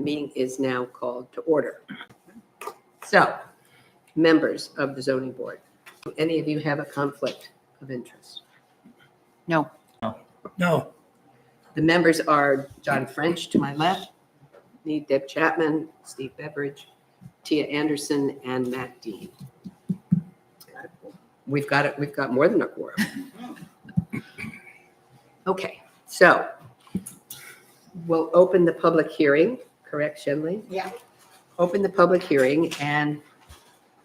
The meeting is now called to order. So, members of the zoning board, do any of you have a conflict of interest? No. No. The members are John French to my left, me, Deb Chapman, Steve Beveridge, Tia Anderson, and Matt Dean. We've got more than a quorum. Okay, so we'll open the public hearing, correct, Shenley? Yeah. Open the public hearing, and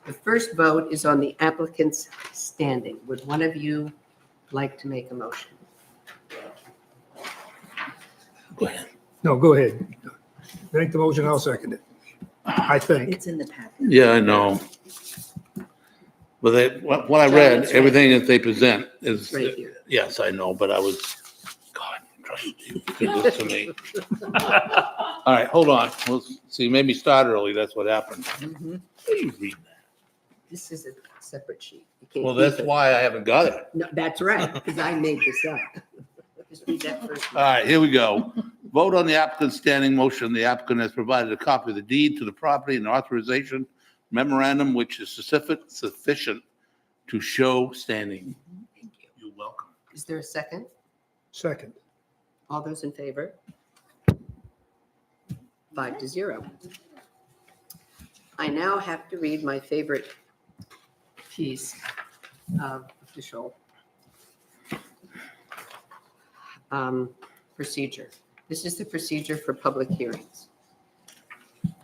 the first vote is on the applicant's standing. Would one of you like to make a motion? Go ahead. No, go ahead. Make the motion, I'll second it. I think. It's in the packet. Yeah, I know. But what I John, read, it's right everything that they present is, Right here. yes, I know, but I was, God, trust you, give this to me. All right, hold on. We'll see, you made me start early, that's what happened. Mhm. Please read that. This is a separate sheet. You can't Well, keep that's it. why I haven't got it. No, that's right, because I made this up. Just read that first. All right, here we go. Vote on the applicant's standing motion. The applicant has provided a copy of the deed to the property and authorization memorandum, which is sufficient to show standing. Thank you. You're welcome. Is there a second? Second. All those in favor? 5-0. I now have to read my favorite piece of official procedure. This is the procedure for public hearings.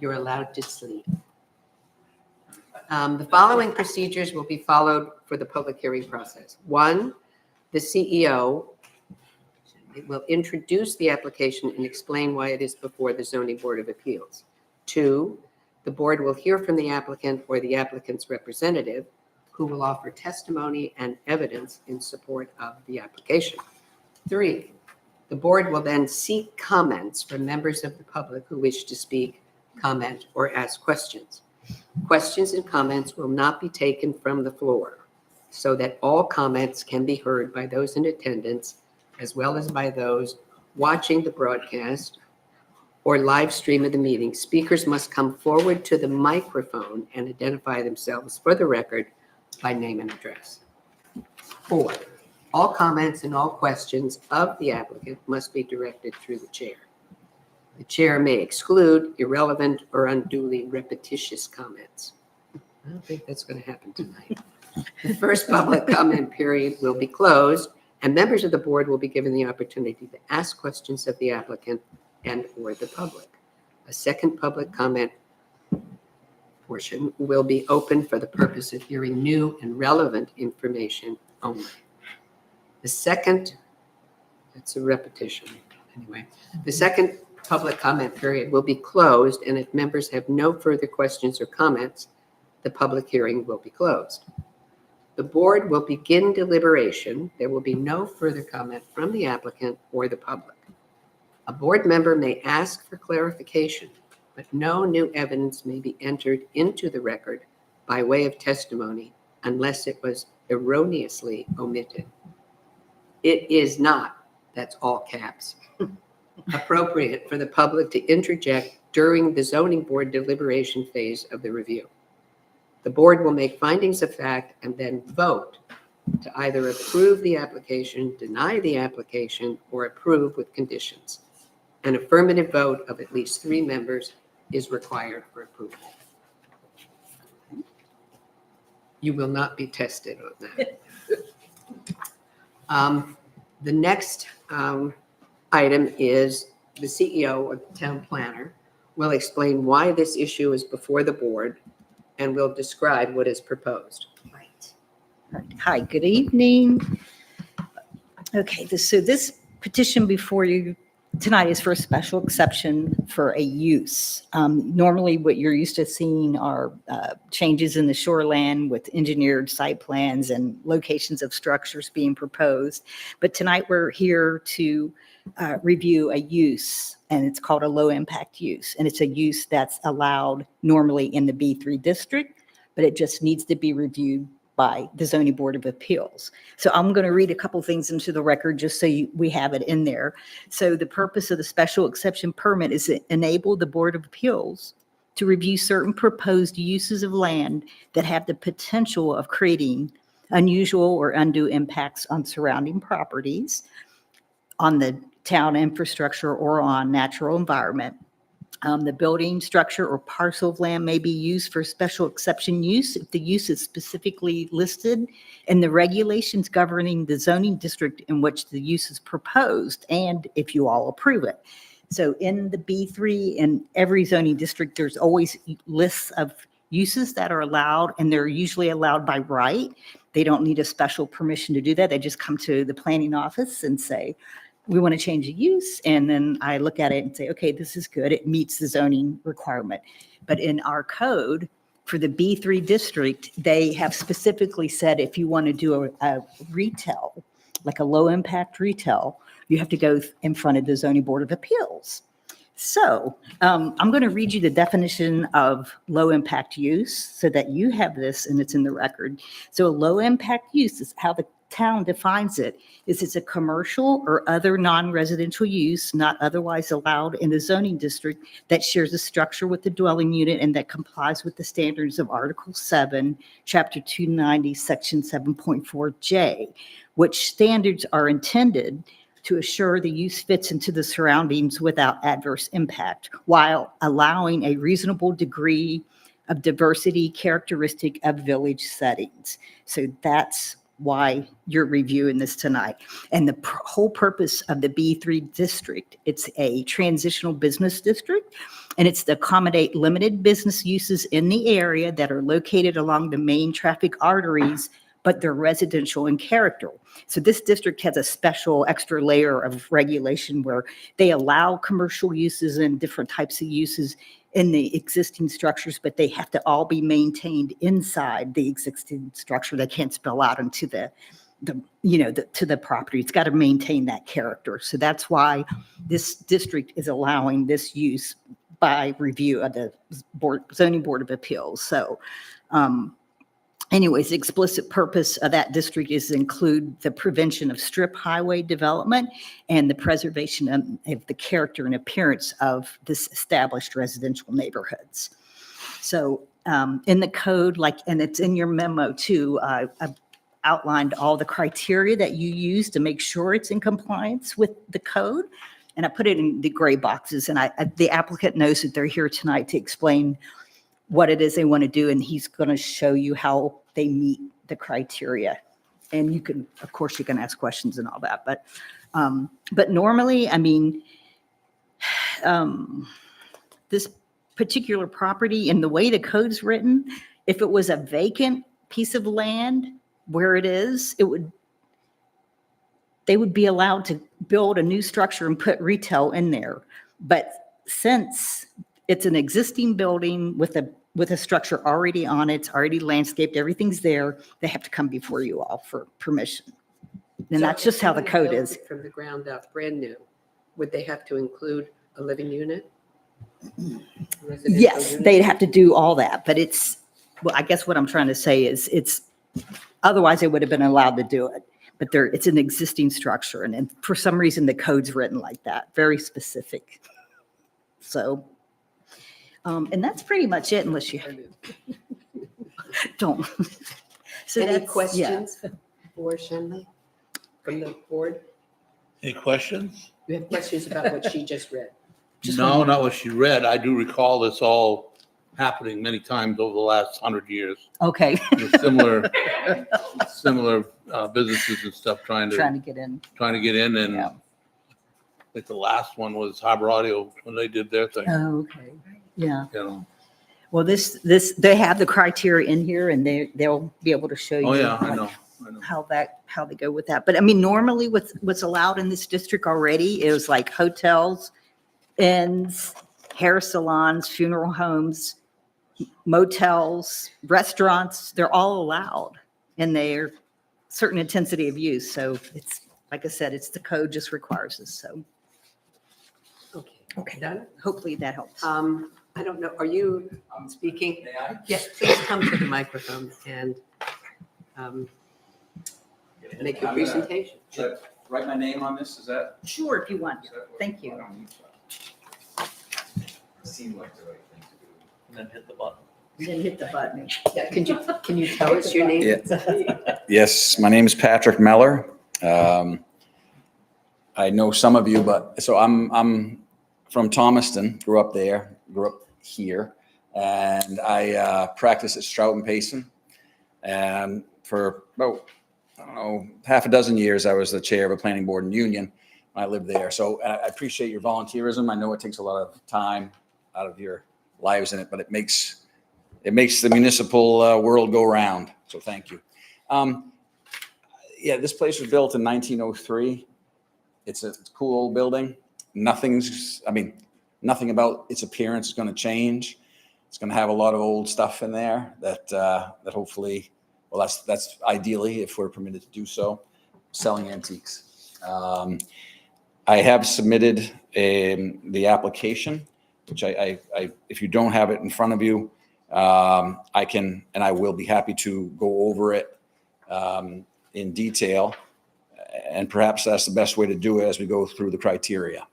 You're allowed to sleep. The following procedures will be followed for the public hearing process. 1, the CEO will introduce the application and explain why it is before the Zoning Board of Appeals. 2, the board will hear from the applicant or the applicant's representative, who will offer testimony and evidence in support of the application. 3, the board will then seek comments from members of the public who wish to speak, comment, or ask questions. Questions and comments will not be taken from the floor, so that all comments can be heard by those in attendance, as well as by those watching the broadcast or live stream of the meeting. Speakers must come forward to the microphone and identify themselves for the record by name and address. 4, all comments and all questions of the applicant must be directed through the chair. The chair may exclude irrelevant or unduly repetitious comments. I don't think that's going to happen tonight. The first public comment period will be closed, and members of the board will be given the opportunity to ask questions of the applicant and/or the public. A second public comment portion will be open for the purpose of hearing new and relevant information only. The second, it's a repetition anyway, the second public comment period will be closed, and if members have no further questions or comments, the public hearing will be closed. The board will begin deliberation. There will be no further comment from the applicant or the public. A board member may ask for clarification, but no new evidence may be entered into the record by way of testimony unless it was erroneously omitted. It is not, that's all caps, appropriate for the public to interject during the zoning board deliberation phase of the review. The board will make findings of fact and then vote to either approve the application, deny the application, or approve with conditions. An affirmative vote of at least 3 members is required for approval. You will not be tested on that. The next item is the CEO or the town planner will explain why this issue is before the board and will describe what is proposed. Right. Hi, good evening. Okay, so this petition before you tonight is for a special exception for a use. Normally, what you're used to seeing are changes in the shoreland with engineered site plans and locations of structures being proposed. But tonight, we're here to review a use, and it's called a low impact use. And it's a use that's allowed normally in the B3 district, but it just needs to be reviewed by the Zoning Board of Appeals. So I'm going to read a couple things into the record just so we have it in there. So the purpose of the special exception permit is to enable the Board of Appeals to review certain proposed uses of land that have the potential of creating unusual or undue impacts on surrounding properties, on the town infrastructure, or on natural environment. The building, structure, or parcel of land may be used for special exception use if the use is specifically listed in the regulations governing the zoning district in which the use is proposed, and if you all approve it. So in the B3, in every zoning district, there's always lists of uses that are allowed, and they're usually allowed by right. They don't need a special permission to do that. They just come to the planning office and say, we want to change the use. And then I look at it and say, okay, this is good. It meets the zoning requirement. But in our code for the B3 district, they have specifically said, if you want to do a retail, like a low impact retail, you have to go in front of the Zoning Board of Appeals. So I'm going to read you the definition of low impact use so that you have this and it's in the record. So a low impact use is how the town defines it, is it's a commercial or other non-residential use not otherwise allowed in the zoning district that shares a structure with the dwelling unit and that complies with the standards of Article 7, Chapter 290, Section 7.4J, which standards are intended to assure the use fits into the surroundings without adverse impact, while allowing a reasonable degree of diversity characteristic of village settings. So that's why you're reviewing this tonight. And the whole purpose of the B3 district, it's a transitional business district, and it's to accommodate limited business uses in the area that are located along the main traffic arteries, but they're residential in character. So this district has a special extra layer of regulation where they allow commercial uses and different types of uses in the existing structures, but they have to all be maintained inside the existing structure. They can't spill out into to the property. It's got to maintain that character. So that's why this district is allowing this use by review of the Zoning Board of Appeals. So, anyways, the explicit purpose of that district is to include the prevention of strip highway development and the preservation of the character and appearance of this established residential neighborhoods. So in the code, and it's in your memo too, I've outlined all the criteria that you use to make sure it's in compliance with the code. And I put it in the gray boxes, and the applicant knows that they're here tonight to explain what it is they want to do, and he's going to show you how they meet the criteria. And you can, of course, you can ask questions and all that, but normally, I mean, this particular property and the way the code's written, if it was a vacant piece of land where it is, they would be allowed to build a new structure and put retail in there. But since it's an existing building with a structure already on it, it's already landscaped, everything's there, they have to come before you all for permission. And So that's just if how the somebody code built is. it from the ground up, brand new, would they have to include a living unit? Residential Yes, unit? they'd have to do all that, but well, I guess what I'm trying to say is otherwise they would have been allowed to do it. But it's an existing structure, and for some reason the code's written like that, very specific. So, and that's pretty much it, unless you don't. So Any that's- yeah. questions for Shanley from the board? Any questions? You have questions about what she just read? No, not what she read. I do recall this all happening many times over the last 100 years. Okay, With similar businesses and stuff trying to get in. get in, and Yeah. I think the last one was Harbor Audio when they did their thing. Oh, okay, yeah. You know. Well, they have the criteria in here, and they'll be able to show you. Oh yeah, I like, know. how they go with that. But I mean, normally what's allowed in this district already is like hotels, inns, hair salons, funeral homes, motels, restaurants, they're all allowed, and they're certain intensity of use. So it's, like I said, it's the code just requires this. So Okay, done? hopefully that helps. I don't know, are you speaking? Yes, please come to the microphone and make your presentation. Should I write my name on this? Is that? Sure, if you want. is that what- Thank you. I don't need to. Seemed like the right thing to do. And then hit the button. Then hit the button. Yeah, can you tell us your name? Yeah. Yes, my name is Patrick Meller. I know some of you, but so I'm from Thomaston, grew up there, grew up here, and I practiced at Stroughton Payson. And for about, I don't know, half a dozen years, I was the chair of a planning board in Union. I lived there. So I appreciate your volunteerism. I know it takes a lot of time out of your lives in it, but it makes the municipal world go round. So thank you. Yeah, this place was built in 1903. It's a cool old building. Nothing about its appearance is going to change. It's going to have a lot of old stuff in there that hopefully, well, that's ideally, if we're permitted to do so, selling antiques. I have submitted the application, which I if you don't have it in front of you, I can, and I will be happy to go over it in detail. And perhaps that's the best way to do it as we go through the criteria.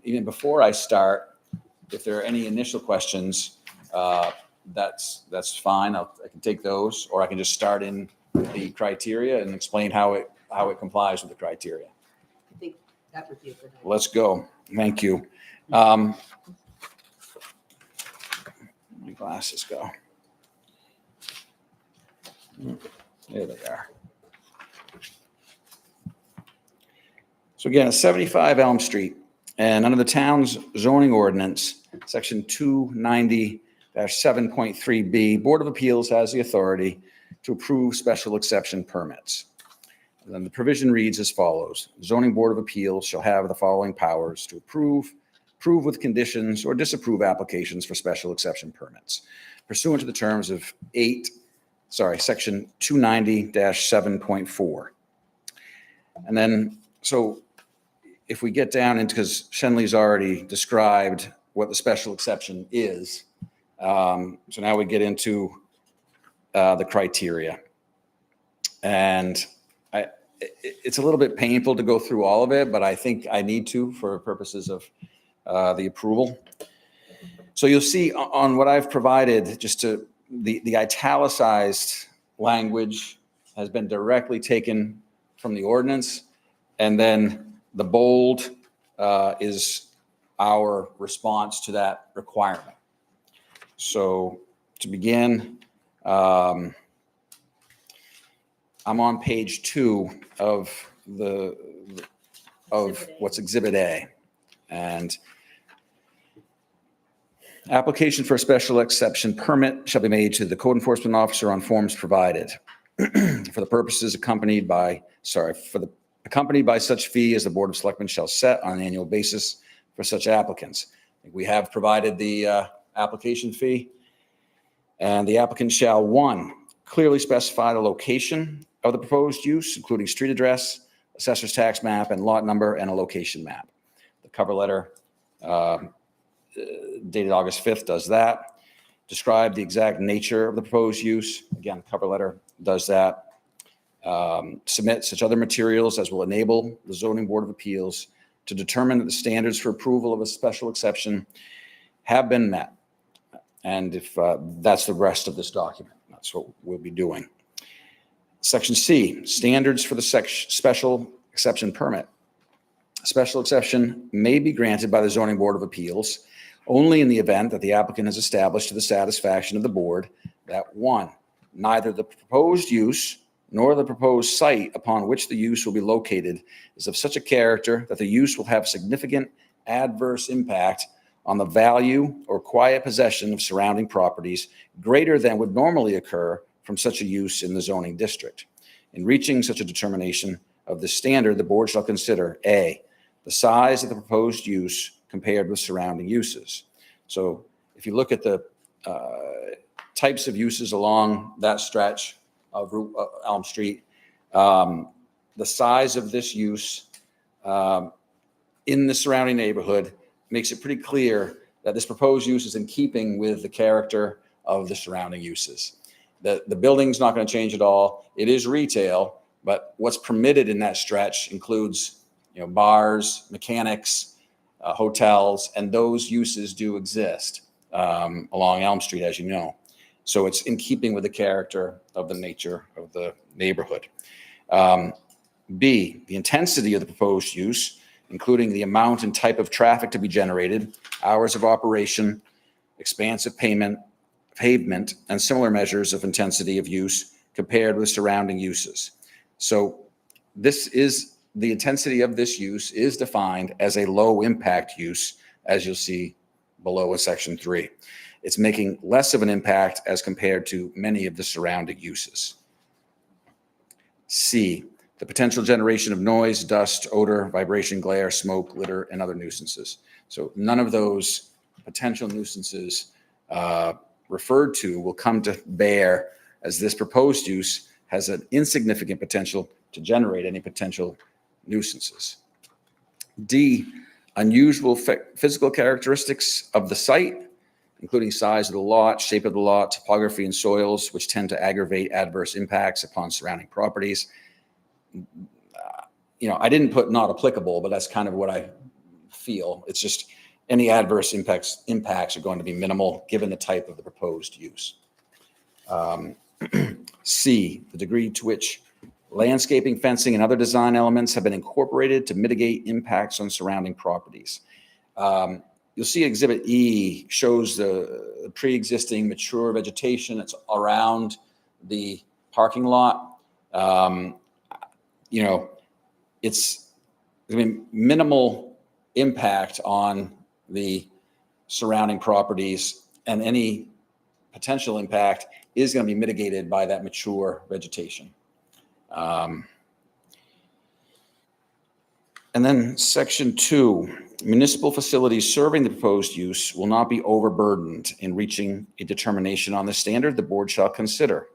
Even before I start, if there are any initial questions, that's fine. I can take those, or I can just start in the criteria and explain how it complies with the criteria. I think that would be a good idea. Let's go. Thank you. My glasses go. There they are. So again, it's 75 Elm Street, and under the town's zoning ordinance, section 290-7.3B, Board of Appeals has the authority to approve special exception permits. And then the provision reads as follows: Zoning Board of Appeals shall have the following powers to approve with conditions, or disapprove applications for special exception permits pursuant to the terms of section 290-7.4. And then, so if we get down into, because Shenley's already described what the special exception is, so now we get into the criteria. And it's a little bit painful to go through all of it, but I think I need to for purposes of the approval. So you'll see on what I've provided, just to the italicized language has been directly taken from the ordinance, and then the bold is our response to that requirement. So to begin, I'm on page 2 of what's Exhibit A, and application for a special exception permit shall be made to the code enforcement officer on forms provided for the purposes accompanied by such fee as the Board of Selectmen shall set on an annual basis for such applicants. We have provided the application fee, and the applicant shall, 1, clearly specify the location of the proposed use, including street address, assessor's tax map, and lot number, and a location map. The cover letter dated August 5th does that. Describe the exact nature of the proposed use. Again, cover letter does that. Submit such other materials as will enable the Zoning Board of Appeals to determine that the standards for approval of a special exception have been met. And if that's the rest of this document, that's what we'll be doing. Section C, standards for the special exception permit. A special exception may be granted by the Zoning Board of Appeals only in the event that the applicant has established to the satisfaction of the board that, 1, neither the proposed use nor the proposed site upon which the use will be located is of such a character that the use will have significant adverse impact on the value or quiet possession of surrounding properties greater than would normally occur from such a use in the zoning district. In reaching such a determination of the standard, the board shall consider A, the size of the proposed use compared with surrounding uses. So if you look at the types of uses along that stretch of Elm Street, the size of this use in the surrounding neighborhood makes it pretty clear that this proposed use is in keeping with the character of the surrounding uses. The building's not going to change at all. It is retail, but what's permitted in that stretch includes, bars, mechanics, hotels, and those uses do exist along Elm Street, as you know. So it's in keeping with the character of the nature of the neighborhood. B, the intensity of the proposed use, including the amount and type of traffic to be generated, hours of operation, expansive pavement, and similar measures of intensity of use compared with surrounding uses. So the intensity of this use is defined as a low impact use, as you'll see below in section 3. It's making less of an impact as compared to many of the surrounding uses. C, the potential generation of noise, dust, odor, vibration, glare, smoke, litter, and other nuisances. So none of those potential nuisances referred to will come to bear, as this proposed use has an insignificant potential to generate any potential nuisances. D, unusual physical characteristics of the site, including size of the lot, shape of the lot, topography and soils, which tend to aggravate adverse impacts upon surrounding properties. I didn't put not applicable, but that's kind of what I feel. It's just any adverse impacts are going to be minimal given the type of the proposed use. C, the degree to which landscaping, fencing, and other design elements have been incorporated to mitigate impacts on surrounding properties. You'll see Exhibit E shows the pre-existing mature vegetation that's around the parking lot. It's minimal impact on the surrounding properties, and any potential impact is going to be mitigated by that mature vegetation. And then section 2, municipal facilities serving the proposed use will not be overburdened in reaching a determination on the standard the board shall consider.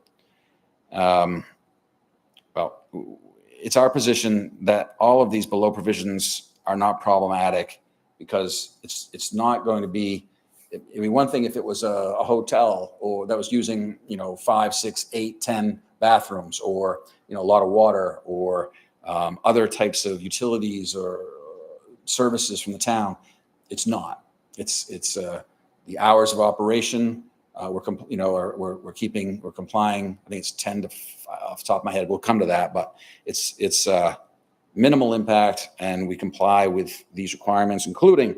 It's our position that all of these below provisions are not problematic, because it's not going to be, one thing if it was a hotel or that was using, 5, 6, 8, 10 bathrooms, or, a lot of water, or other types of utilities or services from the town. It's not. It's the hours of operation. We're complying. I think it's 10 to off the top of my head. We'll come to that, but it's minimal impact, and we comply with these requirements, including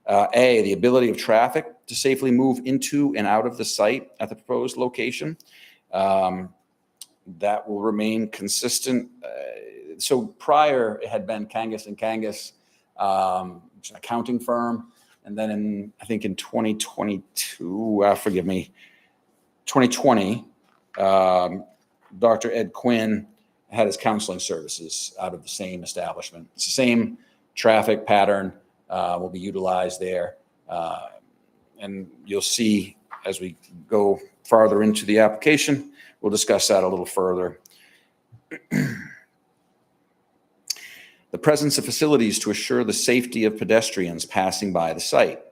A, the ability of traffic to safely move into and out of the site at the proposed location. That will remain consistent. So prior, it had been Kangas and Kangas, which is an accounting firm. And then I think in 2022, 2020, Dr. Ed Quinn had his counseling services out of the same establishment. It's the same traffic pattern will be utilized there. And you'll see as we go farther into the application, we'll discuss that a little further. The presence of facilities to assure the safety of pedestrians passing by the site.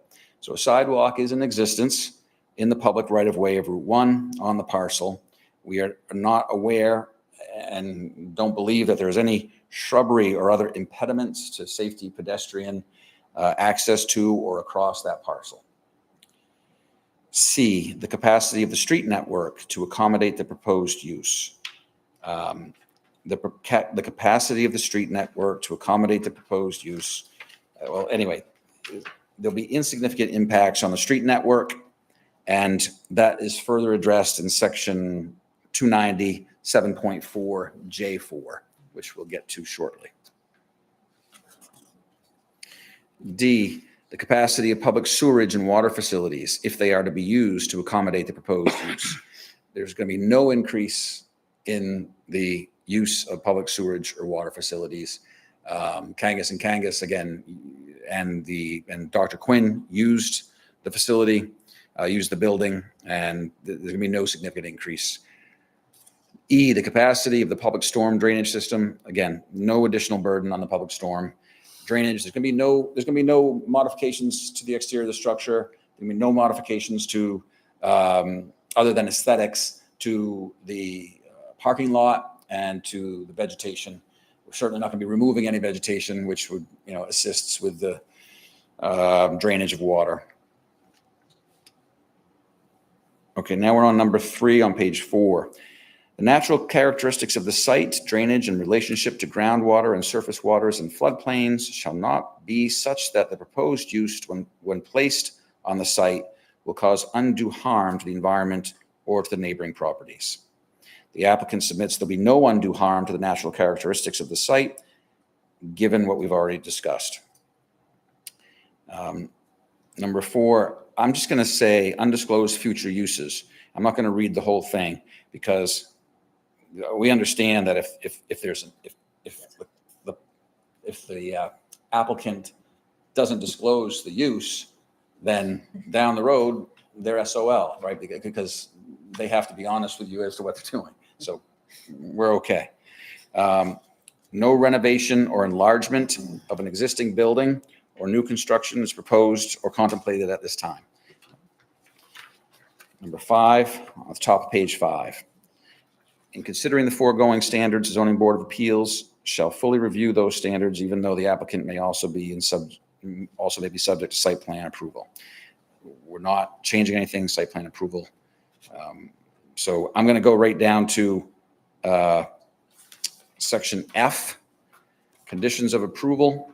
So a sidewalk is in existence in the public right-of-way of Route 1 on the parcel. We are not aware and don't believe that there's any shrubbery or other impediments to safety pedestrian access to or across that parcel. C, the capacity of the street network to accommodate the proposed use. The capacity of the street network to accommodate the proposed use. There'll be insignificant impacts on the street network, and that is further addressed in section 290, 7.4 J4, which we'll get to shortly. D, the capacity of public sewerage and water facilities, if they are to be used to accommodate the proposed use. There's going to be no increase in the use of public sewerage or water facilities. Kangas and Kangas, again, and Dr. Quinn used the facility, used the building, and there's going to be no significant increase. E, the capacity of the public storm drainage system. Again, no additional burden on the public storm drainage. There's going to be no modifications to the exterior of the structure. There's going to be no modifications to, other than aesthetics, to the parking lot and to the vegetation. We're certainly not going to be removing any vegetation, which would, assists with the drainage of water. Okay, now we're on number 3 on page 4. The natural characteristics of the site, drainage in relationship to groundwater and surface waters and floodplains shall not be such that the proposed use, when placed on the site, will cause undue harm to the environment or to the neighboring properties. The applicant submits there'll be no undue harm to the natural characteristics of the site, given what we've already discussed. Number 4, I'm just going to say undisclosed future uses. I'm not going to read the whole thing because we understand that if the applicant doesn't disclose the use, then down the road they're SOL, right? Because they have to be honest with you as to what they're doing. So we're okay. No renovation or enlargement of an existing building or new construction is proposed or contemplated at this time. Number 5, on the top of page 5. In considering the foregoing standards, the Zoning Board of Appeals shall fully review those standards, even though the applicant may also be subject to site plan approval. We're not changing anything, site plan approval. So I'm going to go right down to section F, conditions of approval.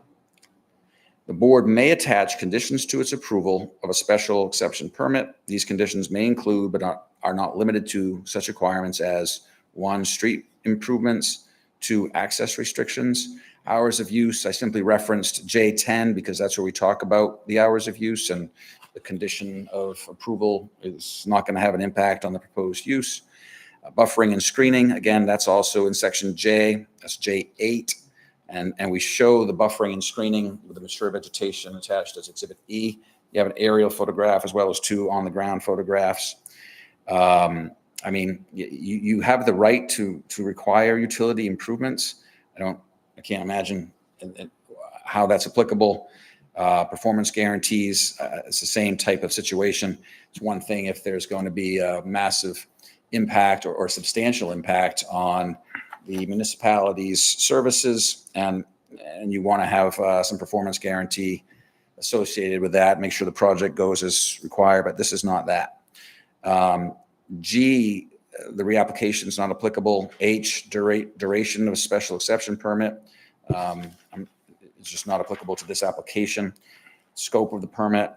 The board may attach conditions to its approval of a special exception permit. These conditions may include, but are not limited to, such requirements as 1, street improvements, 2, access restrictions, hours of use. I simply referenced J10 because that's where we talk about the hours of use, and the condition of approval is not going to have an impact on the proposed use. Buffering and screening, again, that's also in section J, that's J8. And we show the buffering and screening with the mature vegetation attached as Exhibit E. You have an aerial photograph as well as 2 on-the-ground photographs. I mean, you have the right to require utility improvements. I can't imagine how that's applicable. Performance guarantees, it's the same type of situation. It's one thing if there's going to be a massive impact or substantial impact on the municipality's services, and you want to have some performance guarantee associated with that, make sure the project goes as required, but this is not that. G, the reapplication is not applicable. H, duration of special exception permit, it's just not applicable to this application. Scope of the permit,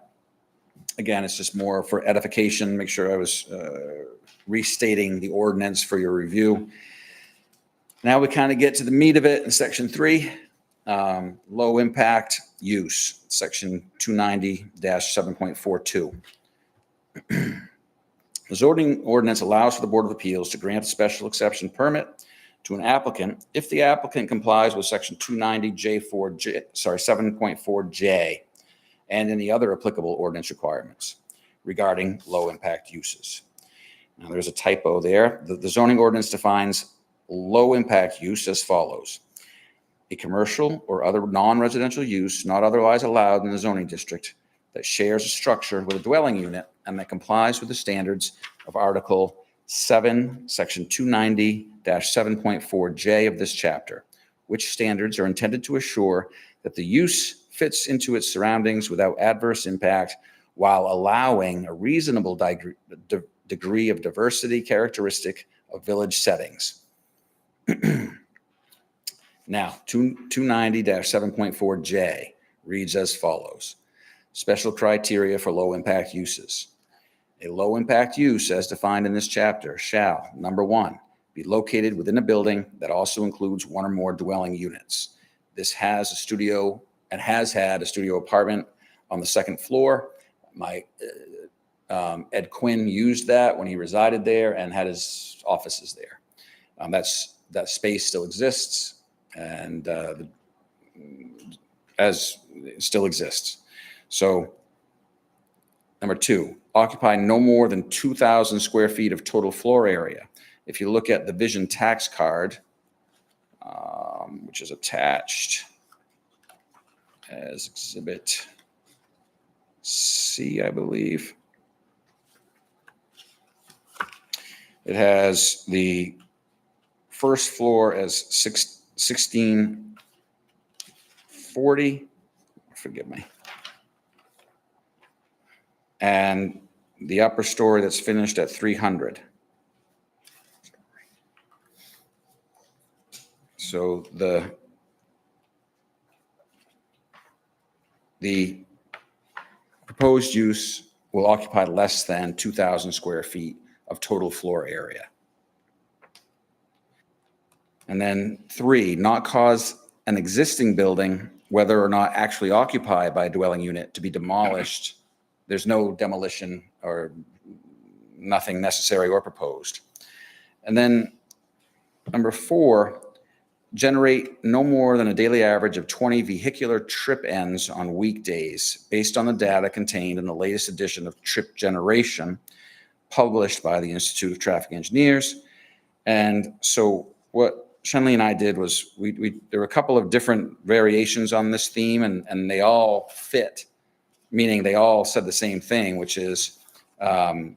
again, it's just more for edification. Make sure I was restating the ordinance for your review. Now we kind of get to the meat of it in section 3, low impact use, section 290-7.42. The zoning ordinance allows for the Board of Appeals to grant a special exception permit to an applicant if the applicant complies with section 7.4J and any other applicable ordinance requirements regarding low impact uses. Now there's a typo there. The zoning ordinance defines low impact use as follows: a commercial or other non-residential use not otherwise allowed in the zoning district that shares a structure with a dwelling unit and that complies with the standards of Article 7, Section 290-7.4J of this chapter, which standards are intended to assure that the use fits into its surroundings without adverse impact while allowing a reasonable degree of diversity characteristic of village settings. Now, 290-7.4J reads as follows: special criteria for low impact uses. A low impact use as defined in this chapter shall, number 1, be located within a building that also includes 1 or more dwelling units. This has a studio and has had a studio apartment on the 2nd floor. Ed Quinn used that when he resided there and had his offices there. That space still exists, and as it still exists. So, number 2, occupy no more than 2,000 square feet of total floor area. If you look at the Vision tax card, which is attached as Exhibit C, I believe. It has the first floor as 1640, forgive me. And the upper story that's finished at 300. So the proposed use will occupy less than 2,000 square feet of total floor area. And then 3, not cause an existing building, whether or not actually occupied by a dwelling unit, to be demolished. There's no demolition or nothing necessary or proposed. And then number 4, generate no more than a daily average of 20 vehicular trip ends on weekdays based on the data contained in the latest edition of Trip Generation, published by the Institute of Traffic Engineers. And so what Shenley and I did was there were a couple of different variations on this theme, and they all fit, meaning they all said the same thing, which is, well,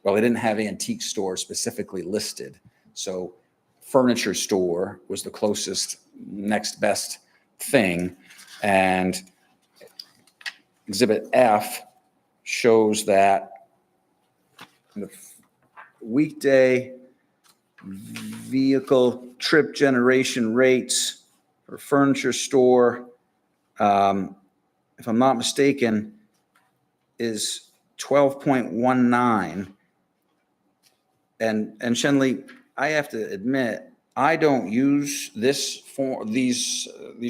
they didn't have antique stores specifically listed. So furniture store was the closest next best thing. And Exhibit F shows that the weekday vehicle trip generation rates for furniture store, if I'm not mistaken, is 12.19. And Shenley, I have to admit, I don't use these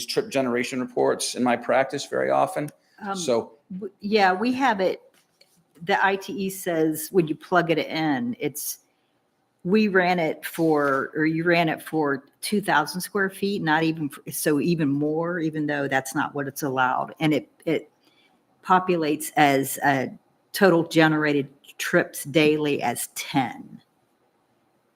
trip generation reports in my practice very often. So Yeah, we have it. The ITE says when you plug it in, you ran it for 2,000 square feet, not even, so even more, even though that's not what it's allowed. And it populates as total generated trips daily as 10,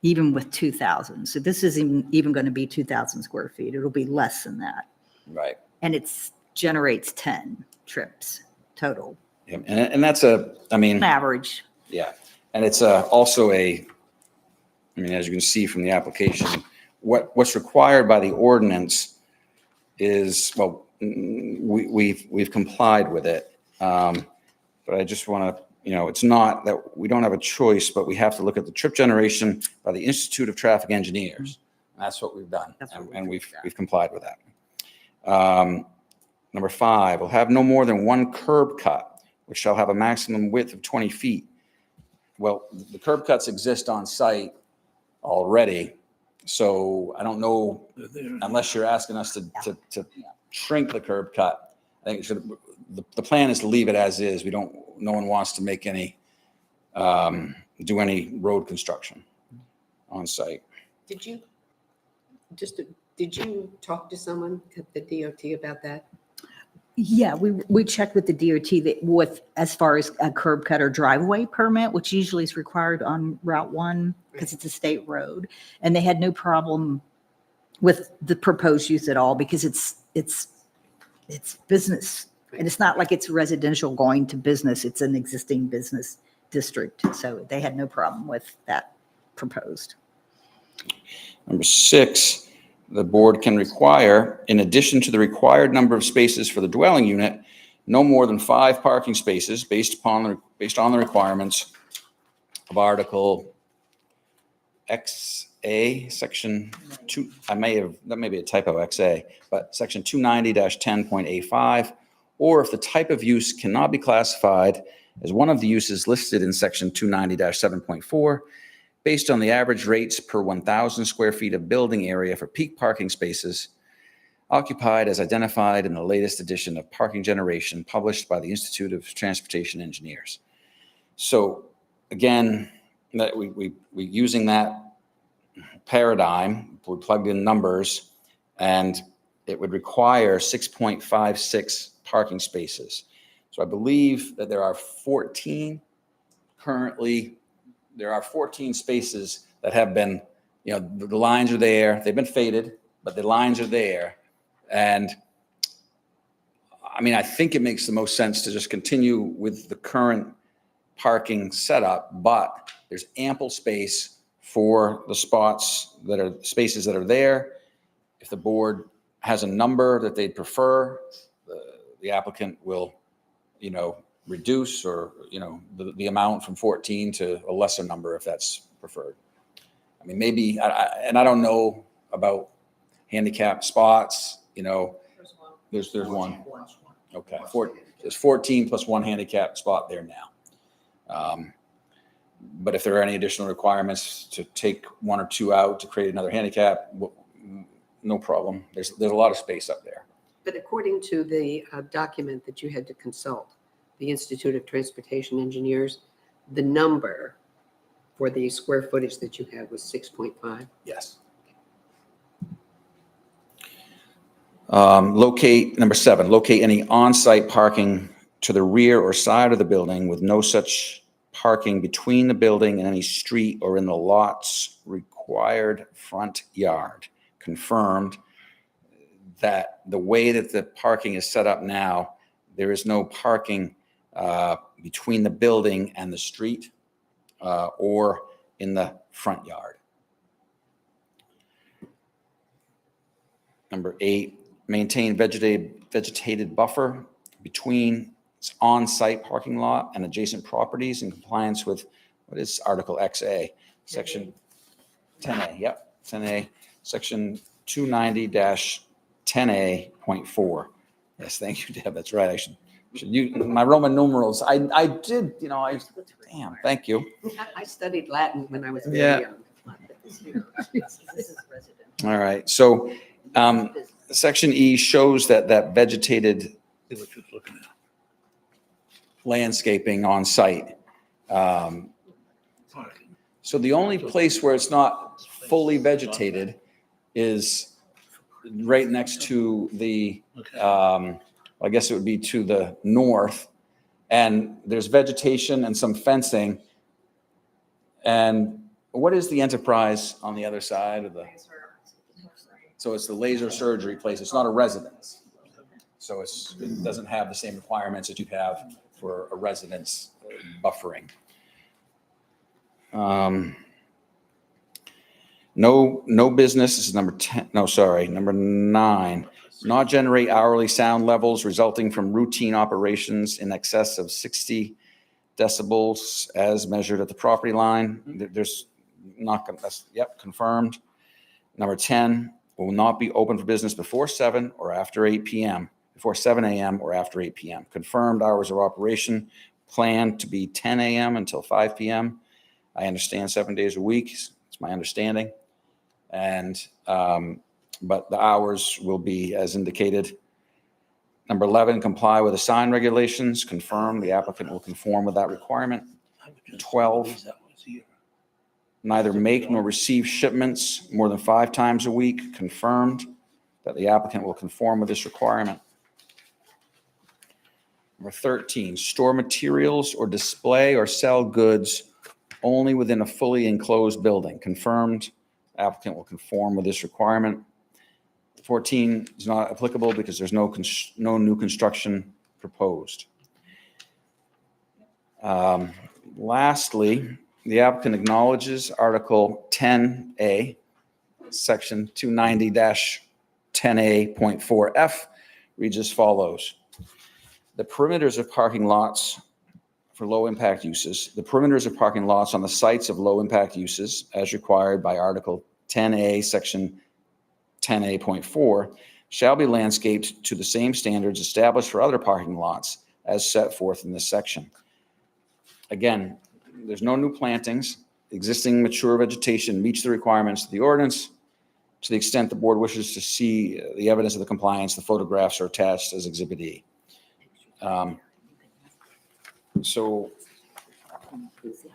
even with 2,000. So this isn't even going to be 2,000 square feet. It'll be less than that. right. And it generates 10 trips total, Yeah, and that's on average. yeah. And it's also as you can see from the application, what's required by the ordinance is, well, we've complied with it. But I just want to, it's not that we don't have a choice, but we have to look at the trip generation by the Institute of Traffic Engineers. And that's what we've done. That's what And we've done. we've complied with that. Number 5, will have no more than one curb cut, which shall have a maximum width of 20 feet. Well, the curb cuts exist on site already. So I don't know, unless you're asking us to shrink the curb cut. I think the plan is to leave it as is. No one wants to make do any road construction on site. Did you talk to someone at the DOT about that? Yeah, we checked with the DOT as far as a curb cut or driveway permit, which usually is required on Route 1 because it's a state road. And they had no problem with the proposed use at all because it's business. And it's not like it's residential going to business. It's an existing business district. So they had no problem with that proposed. Number 6, the board can require, in addition to the required number of spaces for the dwelling unit, no more than 5 parking spaces based on the requirements of Article XA, Section 2. That may be a typo, XA, but Section 290-10.85, or if the type of use cannot be classified as one of the uses listed in Section 290-7.4, based on the average rates per 1,000 square feet of building area for peak parking spaces occupied as identified in the latest edition of Parking Generation, published by the Institute of Transportation Engineers. So again, that we using that paradigm, we plugged in numbers, and it would require 6.56 parking spaces. So I believe that there are 14 currently. There are 14 spaces that have been, the lines are there. They've been faded, but the lines are there. And I think it makes the most sense to just continue with the current parking setup, but there's ample space for the spots that are, spaces that are there. If the board has a number that they'd prefer, the applicant will, reduce or, the amount from 14 to a lesser number if that's preferred. I mean, maybe, and I don't know about handicap spots, there's one. Okay, there's 14 plus one handicap spot there now. But if there are any additional requirements to take one or two out to create another handicap, no problem. There's a lot of space up there. But according to the document that you had to consult, the Institute of Transportation Engineers, the number for the square footage that you had was 6.5. Yes. Number 7, locate any on-site parking to the rear or side of the building with no such parking between the building and any street or in the lot's required front yard. Confirmed that the way that the parking is set up now, there is no parking between the building and the street or in the front yard. Number 8, maintain vegetated buffer between on-site parking lot and adjacent properties in compliance with, what is Article XA, Section 10A, yep, 10A, Section 290-10A.4. Yes, thank you, Deb, that's right, I should use my Roman numerals. I did, damn, thank you. I studied Latin when I was Yeah. very young. All right, so Section E shows that vegetated See what you're looking at. landscaping on site. Parking. So the only place where it's not fully vegetated is right next to the, Okay. I guess it would be to the north. And there's vegetation and some fencing. And what is the Enterprise on the other side of the? So it's the laser surgery place. It's not a residence. So it doesn't have the same requirements that you'd have for a residence buffering. No business, this is number 10, no, sorry, number 9. Not generate hourly sound levels resulting from routine operations in excess of 60 decibels as measured at the property line. There's not, that's, yep, confirmed. Number 10, will not be open for business before 7 or after 8 p.m., before 7 a.m. or after 8 p.m. Confirmed hours of operation planned to be 10 a.m. until 5 p.m. I understand 7 days a week. It's my understanding. And, but the hours will be as indicated. Number 11, comply with the sign regulations. Confirm the applicant will conform with that requirement. 12, neither make nor receive shipments more than 5 times a week. Confirmed that the applicant will conform with this requirement. Number 13, store materials or display or sell goods only within a fully enclosed building. Confirmed, applicant will conform with this requirement. 14 is not applicable because there's no new construction proposed. Lastly, the applicant acknowledges Article 10A, Section 290-10A.4F reads as follows. The perimeters of parking lots for low-impact uses, the perimeters of parking lots on the sites of low-impact uses as required by Article 10A, Section 10A.4 shall be landscaped to the same standards established for other parking lots as set forth in this section. Again, there's no new plantings. Existing mature vegetation meets the requirements of the ordinance. To the extent the board wishes to see the evidence of the compliance, the photographs are attached as Exhibit E. So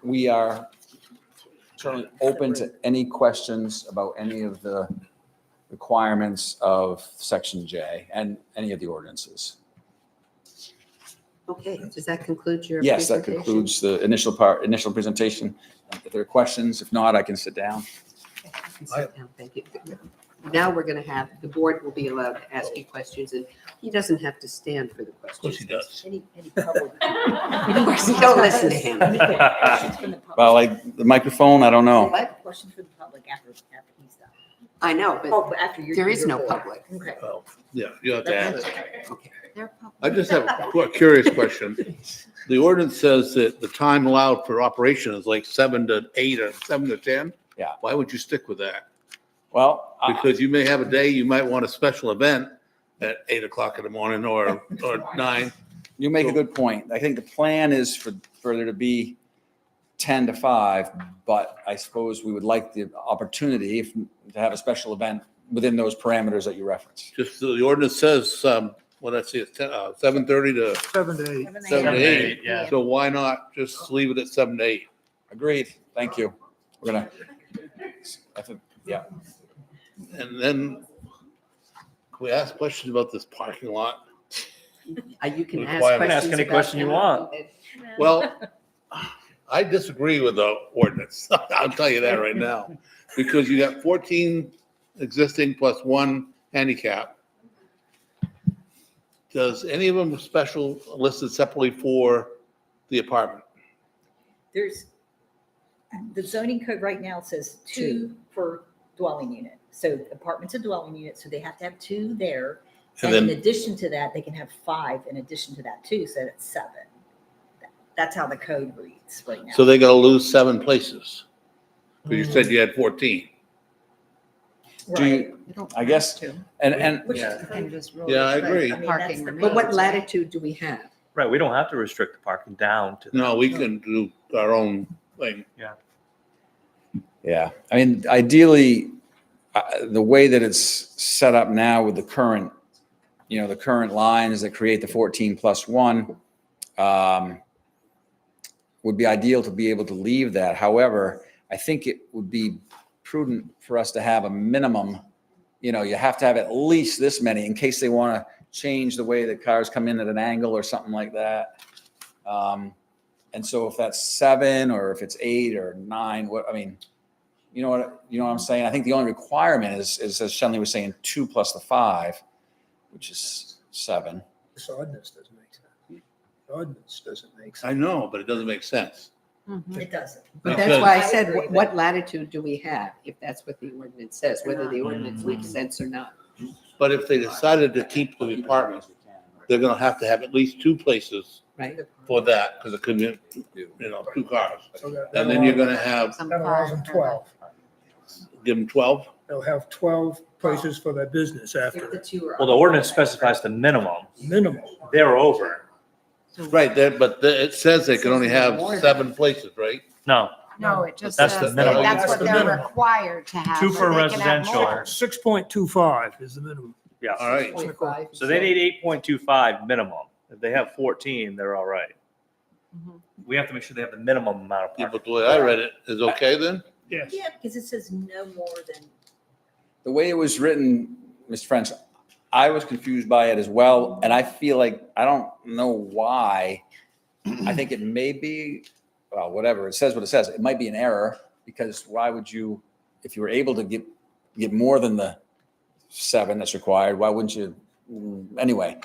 we are certainly open to any questions about any of the requirements of Section J and any of the ordinances. Okay, does that conclude your Yes, that presentation? concludes the initial presentation. If there are questions, if not, I can sit down. You can sit down. Thank you. now we're going to have, the board will be allowed to ask you questions, and he doesn't have to stand for the Of course questions. he does. Any public? Don't listen to him. Questions from the public? Well, like the microphone, I don't know. What? Questions for the public after he's done. I know, but Oh, but after your. there is your no report. public. Okay. Well, yeah, you have to ask. Okay. I just have a curious question. The ordinance says that the time allowed for operation is like 7 to 8 or 7 to 10? Yeah. Why would you stick with that? Well, Because you may have a day, you might want a special event at 8 o'clock in the morning or 9. you make a good point. I think the plan is for there to be 10 to 5, but I suppose we would like the opportunity to have a special event within those parameters that you referenced. Just the ordinance says, what did I say, it's 7:30 to 7 to 8. 7 to 8. Yeah. So why not just leave it at 7 to 8? Agreed. Thank you. We're gonna, I think, yeah. And then can we ask questions about this parking lot? You can ask Requirement. questions Ask any about question you that. want. Well, I disagree with the ordinance. I'll tell you that right now. Because you got 14 existing plus 1 handicap. Does any of them special listed separately for the apartment? There's, the zoning code right now says 2 for dwelling unit. So apartment's a dwelling unit, so they have to have 2 there. And And in then, addition to that, they can have 5 in addition to that too, so that's 7. That's how the code reads right now. so they gotta lose 7 places. Because you said you had 14. Do you, I guess, and Which Yeah. is- Yeah, I agree. I mean, Parking that's the But what code. latitude do we have? Right, we don't have to restrict the parking down to. No, we can do our own thing. yeah, I mean, ideally, the way that it's set up now with the current, the current lines that create the 14 plus 1, would be ideal to be able to leave that. However, I think it would be prudent for us to have a minimum, you have to have at least this many in case they want to change the way that cars come in at an angle or something like that. And so if that's 7 or if it's 8 or 9, you know what I'm saying? I think the only requirement is as Shenley was saying, 2 plus the 5, which is 7. This ordinance doesn't make sense. The ordinance doesn't make I sense. know, but it doesn't make sense. It doesn't. But Because- that's why I I said, agree, what latitude do we have, if that's what the ordinance says, whether the ordinance makes sense or not? But if they decided to keep the apartment, they're gonna have to have at least 2 places Right? for that, because it could be, 2 cars. So that And then you're gonna have, that allows them 12. give them 12? They'll have 12 places for their business If after, the 2 are. Well, the ordinance specifies the minimum. minimum. They're over. Right, there, but it says they can only have 7 places, right? No, No, it just That's says the that minimum. that's That's what the they're minimum. required to have. 2 but for they can have residential. more. 6.25 is the minimum. yeah. All right, 0.5. So they need 8.25 minimum. If they have 14, they're all right. Mhm. We have to make sure they have the minimum amount of yeah, parking. but the way I read it is okay then? Yes. Yeah, because it says no more than. The way it was written, Mr. French, I was confused by it as well. And I feel like, I don't know why. I think it may be, well, whatever, it says what it says. It might be an error because why would you, if you were able to get more than the 7 that's required, why wouldn't you? Anyway,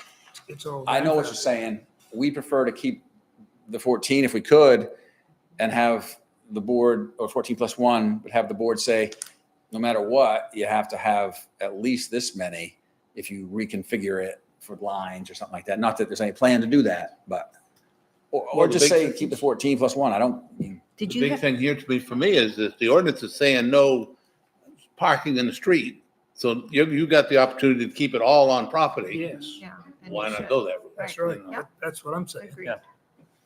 It's all. I know what you're saying. We prefer to keep the 14 if we could and have the board, or 14 plus 1, but have the board say, no matter what, you have to have at least this many if you reconfigure it for lines or something like that. Not that there's any plan to do that, but, or Well, the just big say, thing- keep the 14 plus 1. I don't mean, Did The you big have, thing here to be, for me, is that the ordinance is saying no parking in the street. So you got the opportunity to keep it all on property. Yes, Yeah. and Why you not should. go that route? that's right. Yep. That's what I'm saying. Agreed. Yeah.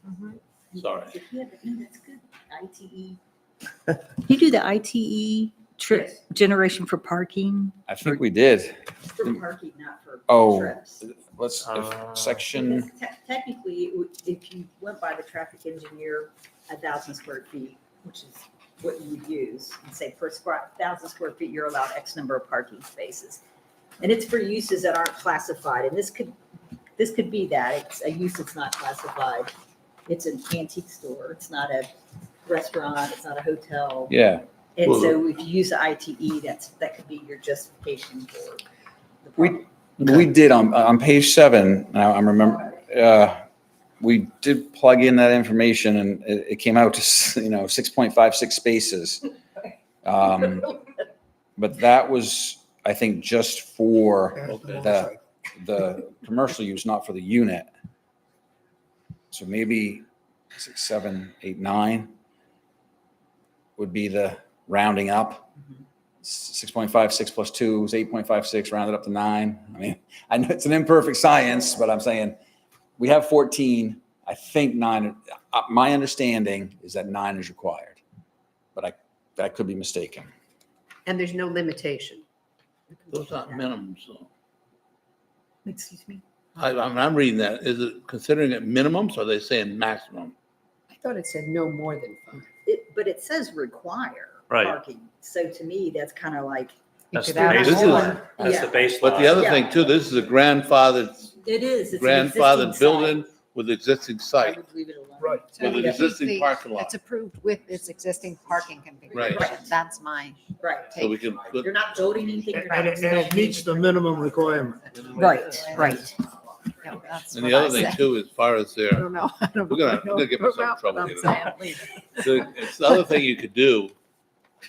Mhm. Sorry. yeah, that's good. ITE. You do the ITE trip generation for parking? I think we did. For parking, not for Oh, trips. Let's, Uh, section, Because technically, it would- if you went by the traffic engineer, 1,000 square feet, which is what you would use, and say per 1,000 square feet, you're allowed X number of parking spaces. And it's for uses that aren't classified, and this could be that, it's a use that's not classified. It's an antique store, it's not a restaurant, it's not a hotel. yeah. And Well- so if you use the ITE, that could be your justification for the We- problem. We did on page 7, now I'm remember, we did plug in that information and it came out to, 6.56 spaces. But that was, I think, just for That's the Okay. motorcycle. the commercial use, not for the unit. So maybe 6, 7, 8, 9 would be the rounding up. 6.56 plus 2 is 8.56, rounded up to 9. I mean, I know it's an imperfect science, but I'm saying we have 14. I think 9, my understanding is that 9 is required, but I could be mistaken. And there's no limitation. Those aren't minimums, though. Excuse me? I'm reading that. Is it considering it minimums or are they saying maximum? I thought it said no more than 5. But it says require Right. parking. So to me, that's kind of like, That's could the add This is- baseline. That's the Yeah. baseline. But the other Yeah. thing too, this is a grandfathered it is. It's an grandfathered existing building site. with existing I site, would leave it alone. Right. So with an it existing meets the- parking lot. It's approved with its existing parking configuration. Right. That's my Right. So we can put, You're not building anything. you're not And it meets the minimum requirement. Right, right. Yeah, that's and what the other I thing said. too, as far as I their, don't know. I don't We're gonna- know we're gonna get myself in about trouble what here. I'm saying. Leave it. it's the other thing you could do